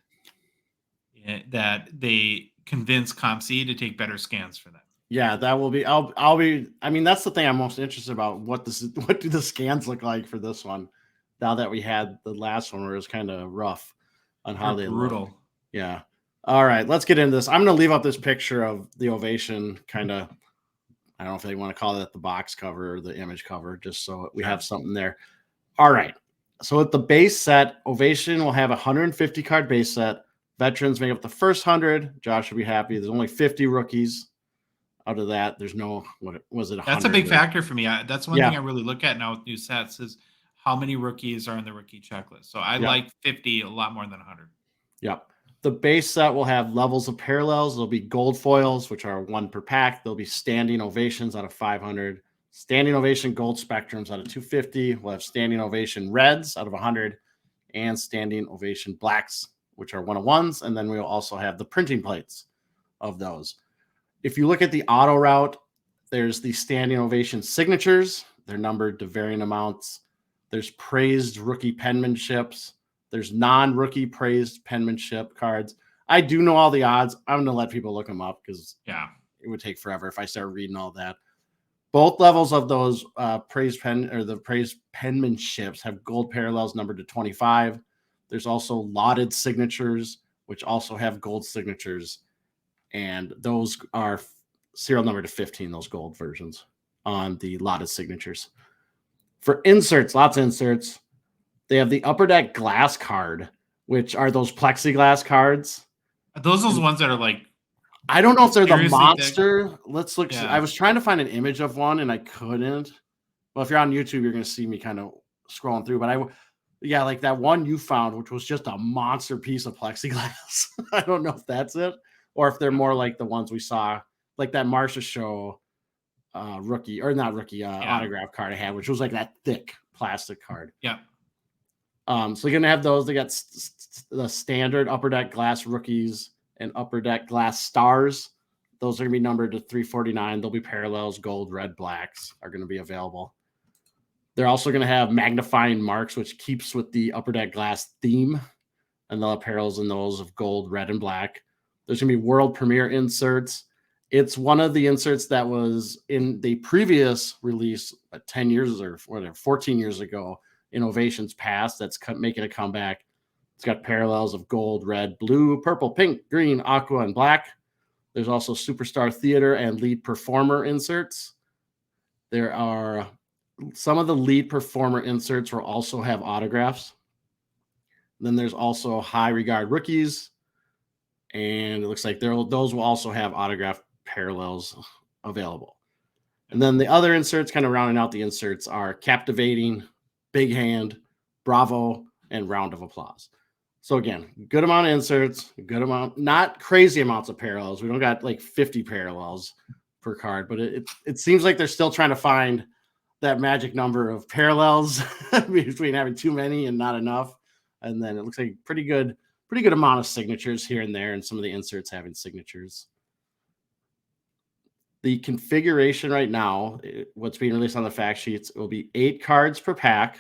that they convince ComC to take better scans for them. Yeah, that will be. I mean, that's the thing I'm most interested about. What do the scans look like for this one? Now that we had the last one where it was kind of rough on how they brutal. look. Yeah. All right, let's get into this. I'm going to leave up this picture of the Ovation kind of, I don't know if they want to call it the box cover or the image cover, just so we have something there. All right. So at the base set, Ovation will have a 150 card base set. Veterans make up the first 100. Josh will be happy. There's only 50 rookies. Out of that, there's no, what was it? That's a big factor for me. That's one thing I really look at now with new sets is how many rookies are in the rookie checklist. So I like 50 a lot more than 100. Yep. The base set will have levels of parallels. There'll be gold foils, which are 1 per pack. There'll be standing ovations out of 500. Standing ovation gold spectrums out of 250. We'll have standing ovation reds out of 100. And standing ovation blacks, which are 101s. And then we'll also have the printing plates of those. If you look at the auto route, there's the standing ovation signatures. They're numbered to varying amounts. There's praised rookie penmanships. There's non-rookie praised penmanship cards. I do know all the odds. I'm going to let people look them up because it would take forever if I start reading all that. Both levels of those praised penmanships have gold parallels numbered to 25. There's also lauded signatures, which also have gold signatures. And those are serial number to 15, those gold versions on the lauded signatures. For inserts, lots of inserts. They have the Upper Deck glass card, which are those plexiglass cards. Are those ones that are like, I don't know if they're the monster. Thick. Let's look. I was trying to find an image of one and I couldn't. Well, if you're on YouTube, you're going to see me kind of scrolling through. But like that one you found, which was just a monster piece of plexiglass. I don't know if that's it or if they're more like the ones we saw, like that Marsha Show rookie or not rookie autograph card I had, which was like that thick plastic card. Yeah. So you're going to have those. They got the standard Upper Deck glass rookies and Upper Deck glass stars. Those are going to be numbered to 349. There'll be parallels, gold, red, blacks are going to be available. They're also going to have magnifying marks, which keeps with the Upper Deck glass theme. and they'll have parallels in those of gold, red, and black. There's going to be world premiere inserts. It's one of the inserts that was in the previous release 10 years or whatever, 14 years ago in Ovation's past that's making a comeback. It's got parallels of gold, red, blue, purple, pink, green, aqua, and black. There's also superstar theater and lead performer inserts. There are some of the lead performer inserts will also have autographs. Then there's also high regard rookies. And it looks like those will also have autographed parallels available. And then the other inserts, kind of rounding out the inserts, are captivating, big hand, bravo, and round of applause. So again, good amount of inserts, good amount, not crazy amounts of parallels. We don't got like 50 parallels per card, but it seems like they're still trying to find that magic number of parallels between having too many and not enough. And then it looks like pretty good amount of signatures here and there, and some of the inserts having signatures. The configuration right now, what's being released on the fact sheets, it will be 8 cards per pack,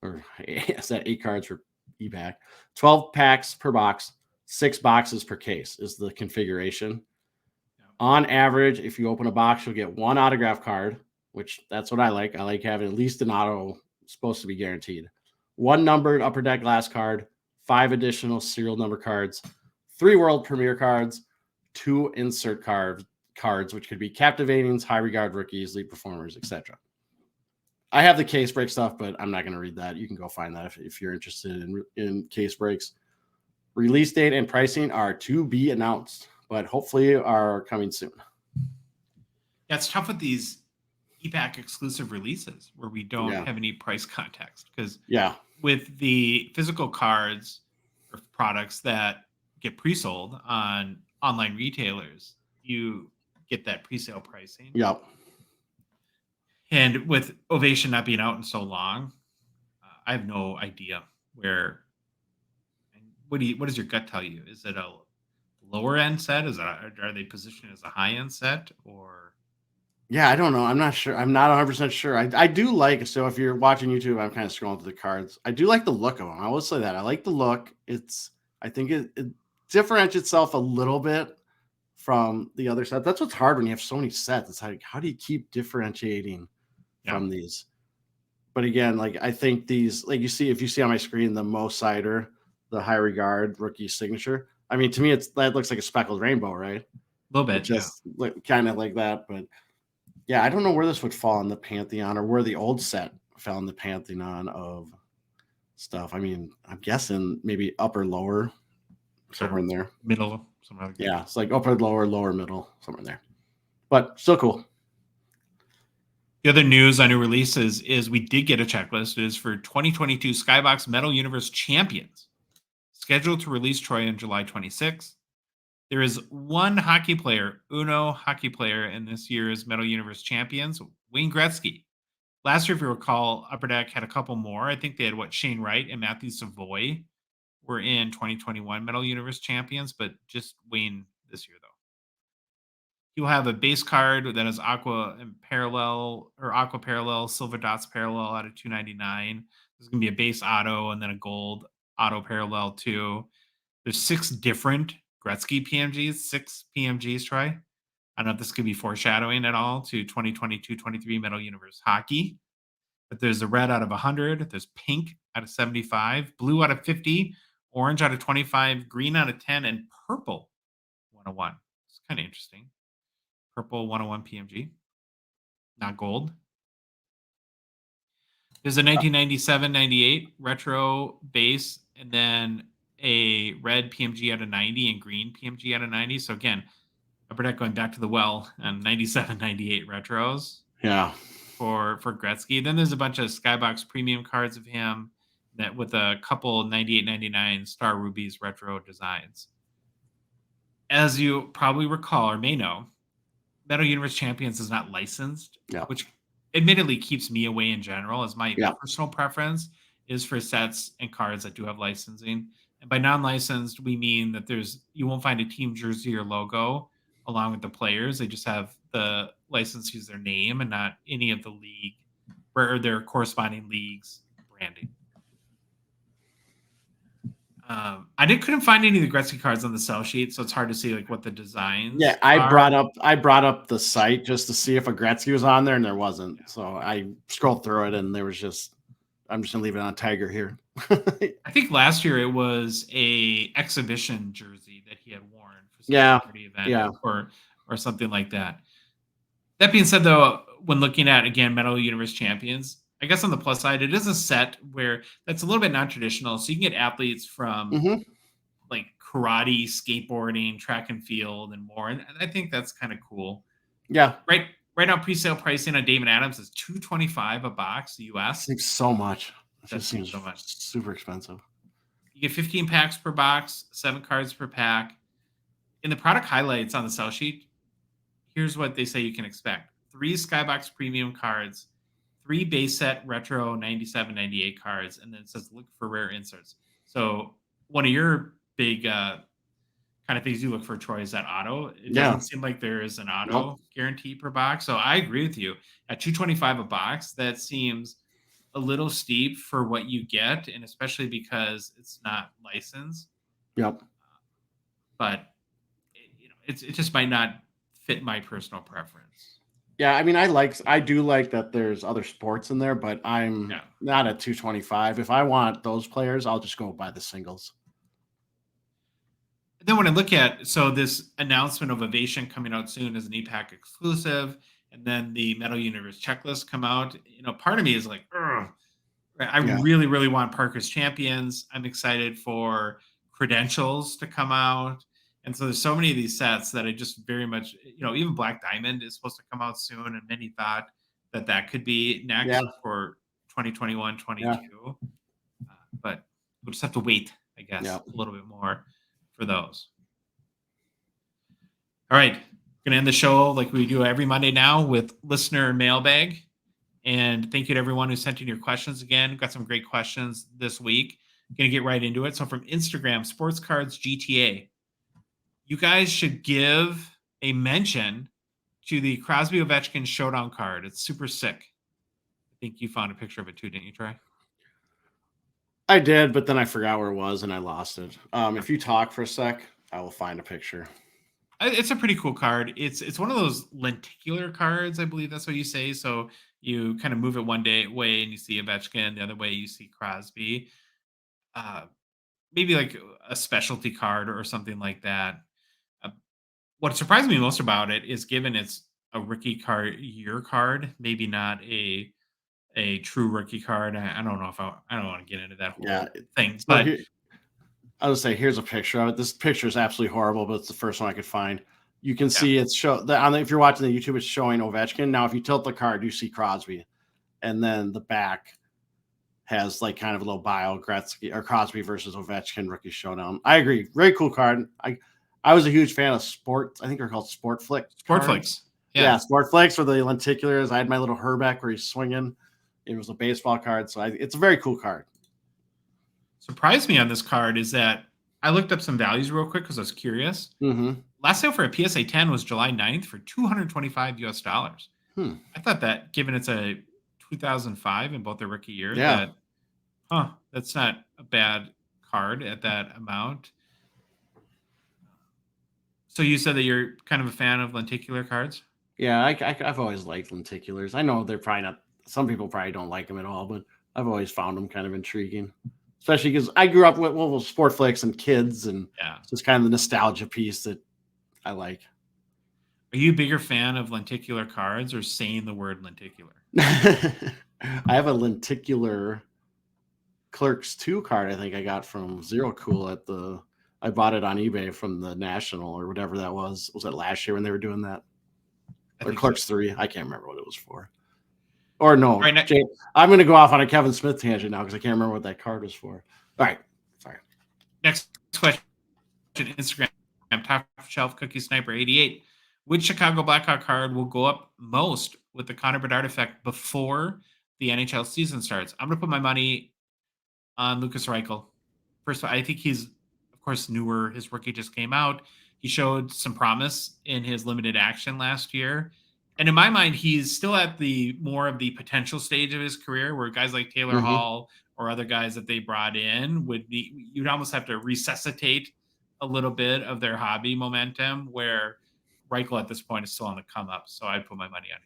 or is that 8 cards per ePack, 12 packs per box, 6 boxes per case is the configuration. Yeah. On average, if you open a box, you'll get 1 autograph card, which that's what I like. I like having at least an auto, supposed to be guaranteed. 1 numbered upper deck glass card, 5 additional serial number cards, 3 world premiere cards, 2 insert cards, which could be captivatings, high regard rookies, lead performers, etc. I have the case break stuff, but I'm not going to read that. You can go find that if you're interested in case breaks. Release date and pricing are to be announced, but hopefully are coming soon. Yeah, it's tough with these ePack exclusive releases where we don't have any price context, because with the physical cards or products that get pre-sold on online retailers, you get that pre-sale pricing. Yep. And with Ovation not being out in so long, I have no idea where. What does your gut tell you? Is it a lower end set? Are they positioned as a high end set, or? Yeah, I don't know. I'm not sure. I'm not 100% sure. I do like, so if you're watching YouTube, I'm kind of scrolling through the cards. I do like the look of them. I will say that. I like the look. I think it differentiates itself a little bit from the other set. That's what's hard when you have so many sets. It's like, how do you keep differentiating from these? But again, like I think these, like if you see on my screen, the Mo Sider, the high regard rookie signature. I mean, to me, that looks like a speckled rainbow, right? A little bit, just kind of like that. But yeah, I don't know where this would fall in the pantheon, or where the old set fell in the pantheon of stuff. I mean, I'm guessing maybe upper, lower, somewhere in there. Middle, somewhere like that. Yeah, it's like upper, lower, middle, somewhere in there. But still cool. The other news on new releases is we did get a checklist. It is for 2022 Skybox Metal Universe Champions, scheduled to release Troy on July 26th. There is one hockey player in this year's Metal Universe Champions, Wayne Gretzky. Last year, if you recall, Upper Deck had a couple more. I think they had Shane Wright and Matthew Savoy were in 2021 Metal Universe Champions, but just Wayne this year, though. You'll have a base card that is Aqua Parallel, Silver Dots Parallel out of 299. There's going to be a base auto and then a gold auto parallel too. There's 6 different Gretzky PMGs, 6 PMGs, Troy. I don't know if this could be foreshadowing at all to 2022-23 Metal Universe Hockey. But there's a red out of 100. There's pink out of 75, blue out of 50, orange out of 25, green out of 10, and purple 101. It's kind of interesting. Purple 101 PMG, not gold. There's a 1997-98 retro base, and then a red PMG out of 90 and green PMG out of 90. So again, Upper Deck going back to the well on 97-98 retros. Yeah. For Gretzky. Then there's a bunch of Skybox premium cards of him that with a couple 98-99 Star Rubies retro designs. As you probably recall or may know, Metal Universe Champions is not licensed, which admittedly keeps me away in general, as my personal preference is for sets and cards that do have licensing. And by non-licensed, we mean that you won't find a team jersey or logo along with the players. They just have the license use their name and not any of the league or their corresponding leagues branding. Couldn't find any of the Gretzky cards on the sell sheet, so it's hard to see like what the designs. Yeah, I brought up the site just to see if a Gretzky was on there, and there wasn't. Yeah. So I scrolled through it, and there was just. I'm just gonna leave it on Tiger here. I think last year it was a exhibition jersey that he had worn for some event or something like that. That being said, though, when looking at again Metal Universe Champions, I guess on the plus side, it is a set where that's a little bit non-traditional. So you can get athletes from like karate, skateboarding, track and field, and more. And I think that's kind of cool. Yeah. Right now, pre-sale pricing on David Adams is $225 a box, US. Seems so much. It just seems so much. Super expensive. You get 15 packs per box, 7 cards per pack. In the product highlights on the sell sheet, here's what they say you can expect: 3 Skybox premium cards, 3 base set retro 97, 98 cards, and then it says look for rare inserts. So one of your big kind of things you look for, Troy, is that auto. It doesn't seem like there is an auto guarantee per box. So I agree with you. At $225 a box, that seems a little steep for what you get, and especially because it's not licensed. Yep. But it just might not fit my personal preference. Yeah, I mean, I do like that there's other sports in there, but I'm not at $225. If I want those players, I'll just go buy the singles. Then when I look at, so this announcement of Ovation coming out soon as an ePack exclusive, and then the Metal Universe checklist come out, part of me is like, I really, really want Parker's Champions. I'm excited for Credentials to come out. And so there's so many of these sets that I just very much, even Black Diamond is supposed to come out soon. And many thought that could be next for 2021, 22. Yeah. But we'll just have to wait, I guess, a little bit more for those. All right. Going to end the show like we do every Monday now with Listener Mailbag. And thank you to everyone who sent in your questions again. We've got some great questions this week. Going to get right into it. So from Instagram, Sports Cards GTA, you guys should give a mention to the Crosby Ovechkin Showdown card. It's super sick. I think you found a picture of it too, didn't you, Troy? I did, but then I forgot where it was and I lost it. If you talk for a sec, I will find a picture. It's a pretty cool card. It's one of those lenticular cards, I believe that's what you say. So you kind of move it one way and you see Ovechkin, the other way you see Crosby. Maybe like a specialty card or something like that. What surprised me most about it is, given it's a rookie card year card, maybe not a true rookie card. I don't know if I don't want to get into that whole thing. But I would say here's a picture of it. This picture is absolutely horrible, but it's the first one I could find. You can see it's if you're watching the YouTube, it's showing Ovechkin. Now, if you tilt the card, you see Crosby, and then the back has like kind of a little bio Gretzky or Crosby versus Ovechkin rookie showdown. I agree, very cool card. I was a huge fan of sports. I think they're called Sport Flicks. Sport Flicks. Yeah, Sport Flicks, or the lenticulars. I had my little Herbeck where he's swinging. It was a baseball card, so it's a very cool card. Surprised me on this card is that I looked up some values real quick because I was curious. Last sale for a PSA 10 was July 9th for $225 US. I thought that, given it's a 2005 in both their rookie years, that's not a bad card at that amount. So you said that you're kind of a fan of lenticular cards? Yeah, I've always liked lenticulars. I know they're probably not, some people probably don't like them at all, but I've always found them kind of intriguing. Especially because I grew up with Sport Flicks and kids, and it's just kind of the nostalgia piece that I like. Are you a bigger fan of lenticular cards or saying the word lenticular? I have a lenticular Clerks 2 card I think I got from Zero Cool I bought it on eBay from the National or whatever that was. Was that last year when they were doing that? Or Clerks 3? I can't remember what it was for. Or no, right, I'm going to go off on a Kevin Smith tangent now because I can't remember what that card was for. All right, sorry. Next question, Instagram, Top Shelf Cookie Sniper 88. Which Chicago Blackhawk card will go up most with the Connor Bedard effect before the NHL season starts? I'm going to put my money on Lucas Reichel. First of all, I think he's, of course, newer. His rookie just came out. He showed some promise in his limited action last year. And in my mind, he's still at the more of the potential stage of his career, where guys like Taylor Hall or other guys that they brought in would be, you'd almost have to resuscitate a little bit of their hobby momentum, where Reichel at this point is still on the come up. So I'd put my money on him.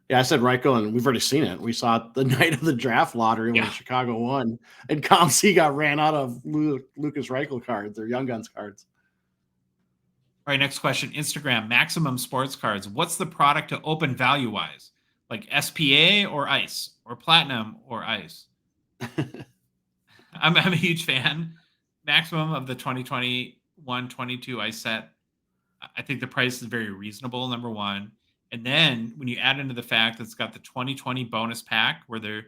Yeah, I said Reichel, and we've already seen it. We saw it the night of the draft lottery when Chicago won, and ComC got ran out of Lucas Reichel cards or Young Guns cards. All right, next question. Instagram, Maximum Sports Cards. What's the product to open value-wise? Like SPA or Ice? Or Platinum or Ice? I'm a huge fan. Maximum of the 2021-22 Ice set. I think the price is very reasonable, number one. And then when you add into the fact that it's got the 2020 bonus pack, where they're,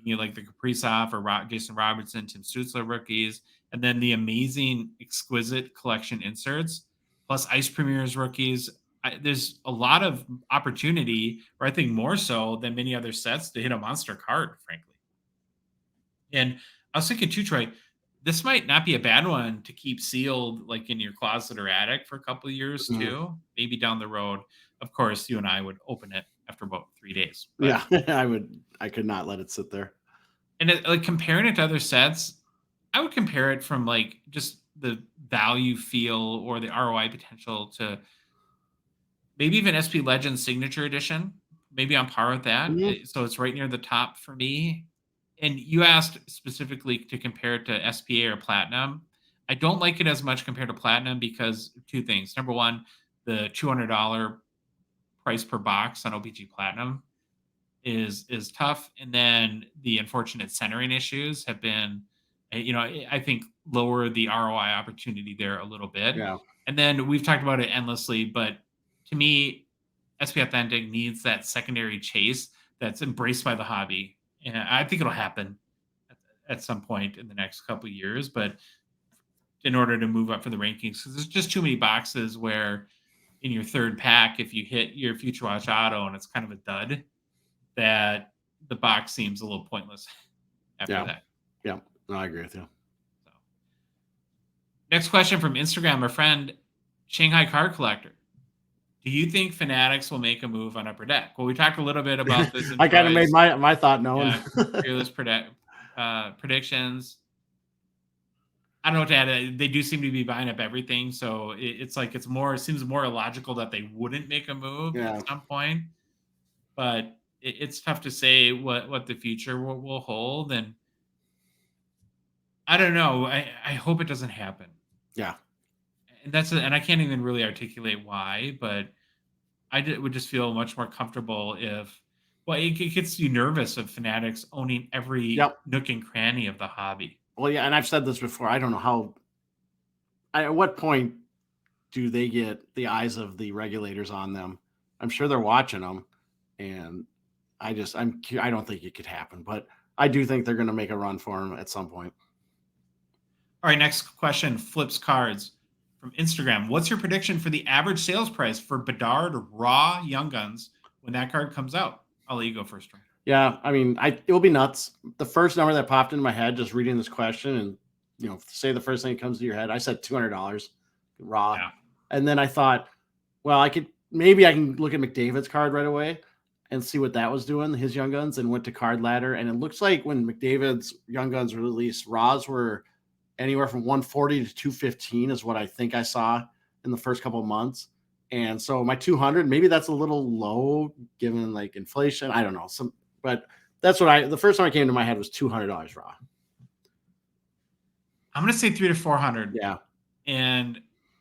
like the Kaprizov or Jason Robertson, Tim Stützle rookies, and then the amazing exquisite collection inserts, plus Ice Premiers rookies, there's a lot of opportunity, or I think more so than many other sets, to hit a monster card, frankly. And I was thinking too, Troy, this might not be a bad one to keep sealed, like in your closet or attic for a couple of years too. Maybe down the road. Of course, you and I would open it after about 3 days. Yeah, I could not let it sit there. And like comparing it to other sets, I would compare it from like just the value feel or the ROI potential to maybe even SP Legends Signature Edition, maybe on par with that. So it's right near the top for me. And you asked specifically to compare it to SPA or Platinum. I don't like it as much compared to Platinum because of two things. Number one, the $200 price per box on OPG Platinum is tough. And then the unfortunate centering issues have been, I think lower the ROI opportunity there a little bit. Yeah. And then we've talked about it endlessly, but to me, SP Authentic needs that secondary chase that's embraced by the hobby. And I think it'll happen at some point in the next couple of years, but in order to move up for the rankings, because there's just too many boxes where in your third pack, if you hit your Future Watch Auto and it's kind of a dud, that the box seems a little pointless after that. Yeah, no, I agree with you. So, next question from Instagram, our friend Shanghai Card Collector. Do you think Fanatics will make a move on Upper Deck? Well, we talked a little bit about this. I kind of made my thought known. Fearless predictions. I don't know what to add. They do seem to be buying up everything, so it seems more illogical that they wouldn't make a move at some point. But it's tough to say what the future will hold, and I don't know. I hope it doesn't happen. Yeah, and I can't even really articulate why, but I would just feel much more comfortable if. Well, it gets you nervous of Fanatics owning every nook and cranny of the hobby. Well, yeah, and I've said this before. I don't know at what point do they get the eyes of the regulators on them? I'm sure they're watching them, and I don't think it could happen, but I do think they're going to make a run for them at some point. All right, next question, Flips Cards from Instagram. What's your prediction for the average sales price for Bedard Raw Young Guns when that card comes out? I'll let you go first, Troy. Yeah, I mean, it'll be nuts. The first number that popped into my head just reading this question, and say the first thing that comes to your head, I said $200 raw, and then I thought, well, I can look at McDavid's card right away and see what that was doing, his Young Guns, and went to Card Ladder, and it looks like when McDavid's Young Guns were released, raws were anywhere from 140 to 215 is what I think I saw in the first couple of months. And so my 200, maybe that's a little low given like inflation. I don't know. But that's what the first time I came to my head was $200 raw. I'm going to say 300 to 400. Yeah. And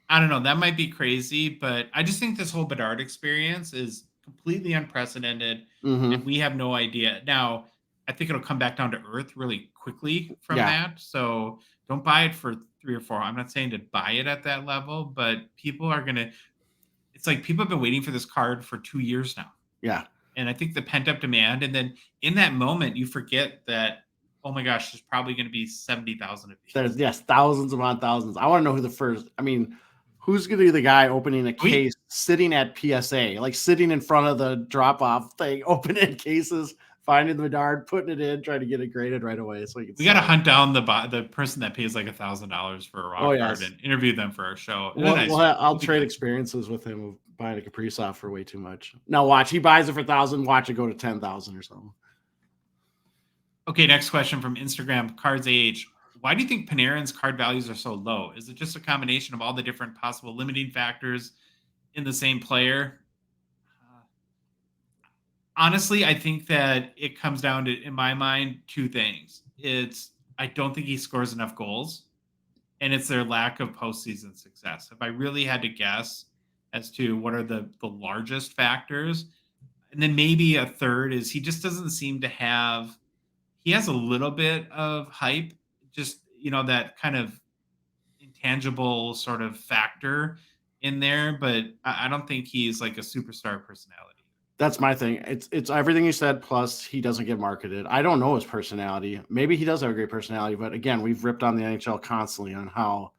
I don't know, that might be crazy, but I just think this whole Bedard experience is completely unprecedented and we have no idea. Now, I think it'll come back down to earth really quickly from that. So don't buy it for 3 or 4. I'm not saying to buy it at that level, but people are going to, it's like people have been waiting for this card for 2 years now. Yeah. And I think the pent up demand, and then in that moment, you forget that, oh my gosh, there's probably going to be 70,000 of these. There's thousands upon thousands. I want to know who the first. I mean, who's going to be the guy opening a case, sitting at PSA, like sitting in front of the drop off thing, opening cases finding the Bedard, putting it in, trying to get it graded right away. So we got to hunt down the person that pays like $1,000 for a rock card and interview them for our show. I'll trade experiences with him of buying a Kaprizov for way too much. Now watch, he buys it for 1,000. Watch it go to 10,000 or something. Okay, next question from Instagram, Cards AH. Why do you think Panarin's card values are so low? Is it just a combination of all the different possible limiting factors in the same player? Honestly, I think that it comes down to, in my mind, two things. I don't think he scores enough goals, and it's their lack of postseason success. If I really had to guess as to what are the largest factors, and then maybe a third is he just doesn't seem to have. He has a little bit of hype, just that kind of intangible sort of factor in there, but I don't think he's like a superstar personality. That's my thing. It's everything you said, plus he doesn't get marketed. I don't know his personality. Maybe he does have a great personality, but again, we've ripped on the NHL constantly on how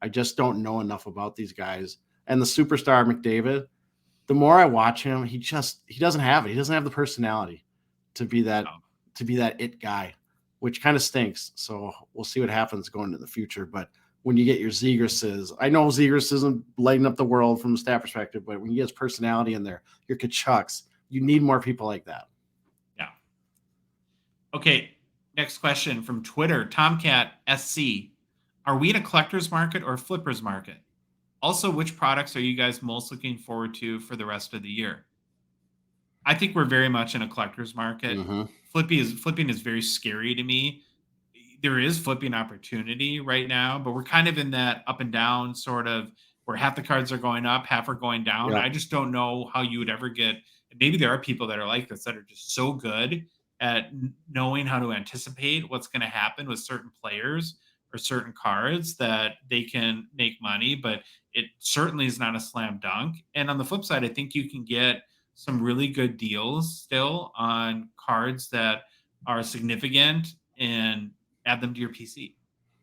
I just don't know enough about these guys. And the superstar McDavid, the more I watch him, he doesn't have it. He doesn't have the personality to be that it guy, which kind of stinks. So we'll see what happens going into the future. But when you get your Zegerses, I know Zegers isn't lighting up the world from a stat perspective, but when you get his personality in there, your Kachucks, you need more people like that. Yeah. Okay. Next question from Twitter, Tomcat SC. Are we in a collector's market or a flipper's market? Also, which products are you guys most looking forward to for the rest of the year? I think we're very much in a collector's market. Mm-hmm. Flipping is very scary to me. There is flipping opportunity right now, but we're kind of in that up and down sort of where half the cards are going up, half are going down. Yeah. I just don't know how you would ever get. Maybe there are people that are like this that are just so good at knowing how to anticipate what's going to happen with certain players or certain cards that they can make money, but it certainly is not a slam dunk. And on the flip side, I think you can get some really good deals still on cards that are significant and add them to your PC.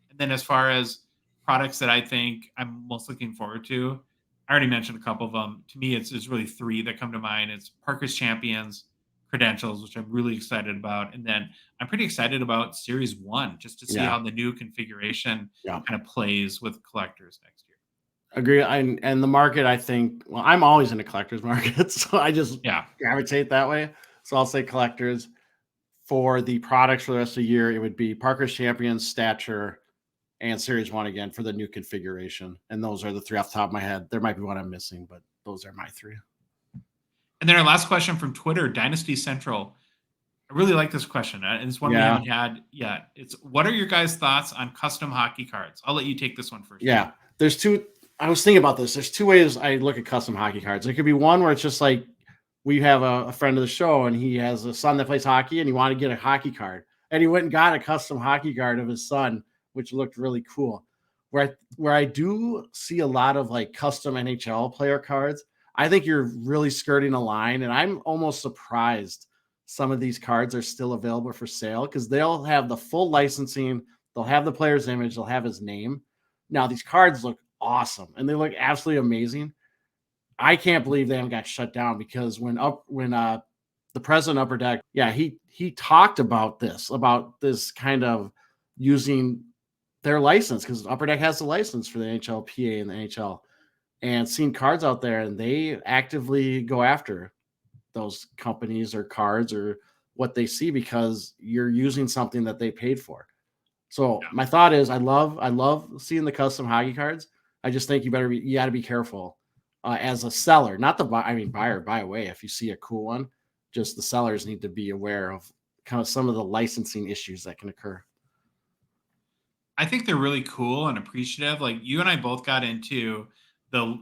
And then as far as products that I think I'm most looking forward to, I already mentioned a couple of them. To me, it's really three that come to mind. It's Parker's Champions, Credentials, which I'm really excited about. And then I'm pretty excited about Series 1, just to see how the new configuration kind of plays with collectors next year. Agree. And the market, I think, well, I'm always in a collector's market, so I just gravitate that way. So I'll say collectors. For the products for the rest of the year, it would be Parker's Champions, Stature, and Series 1 again for the new configuration. And those are the three off the top of my head. There might be one I'm missing, but those are my three. And then our last question from Twitter, Dynasty Central. I really like this question, and it's one we haven't had yet. It's, what are your guys' thoughts on custom hockey cards? I'll let you take this one first. Yeah, there's two. I was thinking about this. There's two ways I look at custom hockey cards. There could be one where it's just like, we have a friend of the show, and he has a son that plays hockey, and he wanted to get a hockey card, and he went and got a custom hockey card of his son, which looked really cool. Where I do see a lot of like custom NHL player cards, I think you're really skirting a line, and I'm almost surprised some of these cards are still available for sale because they'll have the full licensing, they'll have the player's image, they'll have his name. Now these cards look awesome, and they look absolutely amazing. I can't believe they haven't got shut down because when the president of Upper Deck, he talked about this kind of using their license because Upper Deck has the license for the NHL, PA, and the NHL, and seeing cards out there, and they actively go after those companies or cards or what they see because you're using something that they paid for. So my thought is, I love seeing the custom hockey cards. I just think you got to be careful. As a seller, not the buyer, buy away. If you see a cool one, just the sellers need to be aware of kind of some of the licensing issues that can occur. I think they're really cool and appreciative. Like you and I both got into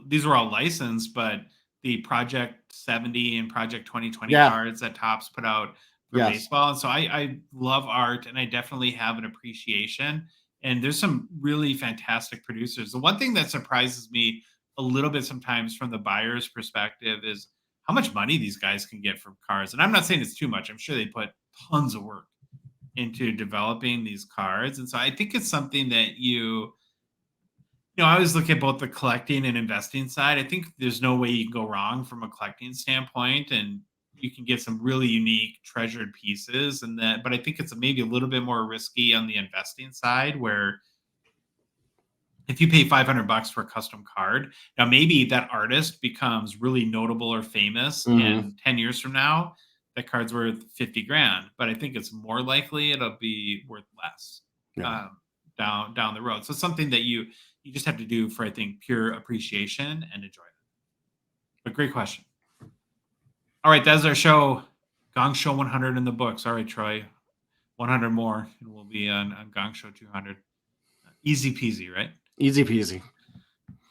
these were all licensed, but the Project 70 and Project 2020 cards that Topps put out for baseball. And so I love art, and I definitely have an appreciation. And there's some really fantastic producers. The one thing that surprises me a little bit sometimes from the buyer's perspective is how much money these guys can get from cards. And I'm not saying it's too much. I'm sure they put tons of work into developing these cards. And so I think it's something that I always look at both the collecting and investing side. I think there's no way you can go wrong from a collecting standpoint. And you can get some really unique treasured pieces, but I think it's maybe a little bit more risky on the investing side, where if you pay $500 for a custom card, now maybe that artist becomes really notable or famous, and 10 years from now, that card's worth 50 grand. But I think it's more likely it'll be worth less down the road. So it's something that you just have to do for, I think, pure appreciation and enjoyment. But great question. All right, that's our show. Gong Show 100 in the books. All right, Troy, 100 more, and we'll be on Gong Show 200. Easy peasy, right? Easy peasy.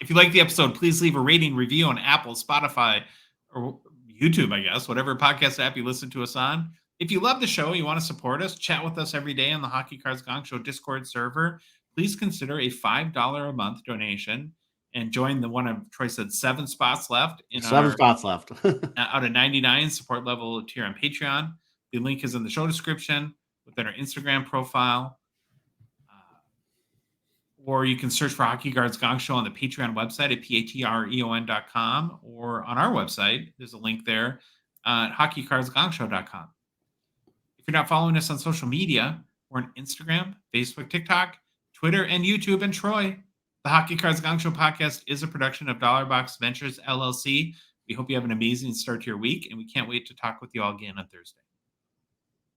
If you like the episode, please leave a rating, review on Apple, Spotify, or YouTube, I guess, whatever podcast app you listen to us on. If you love the show, you want to support us, chat with us every day on the Hockey Cards Gong Show Discord server, please consider a $5 a month donation and join the one of Troy said 7 spots left. Spots left. Out of 99 support level tier on Patreon. The link is in the show description within our Instagram profile. Or you can search for Hockey Cards Gong Show on the Patreon website at patreon.com, or on our website. There's a link there at hockeycardsgongshow.com. If you're not following us on social media, we're on Instagram, Facebook, TikTok, Twitter, and YouTube. And Troy, the Hockey Cards Gong Show podcast is a production of Dollar Box Ventures, LLC. We hope you have an amazing start to your week, and we can't wait to talk with you all again on Thursday.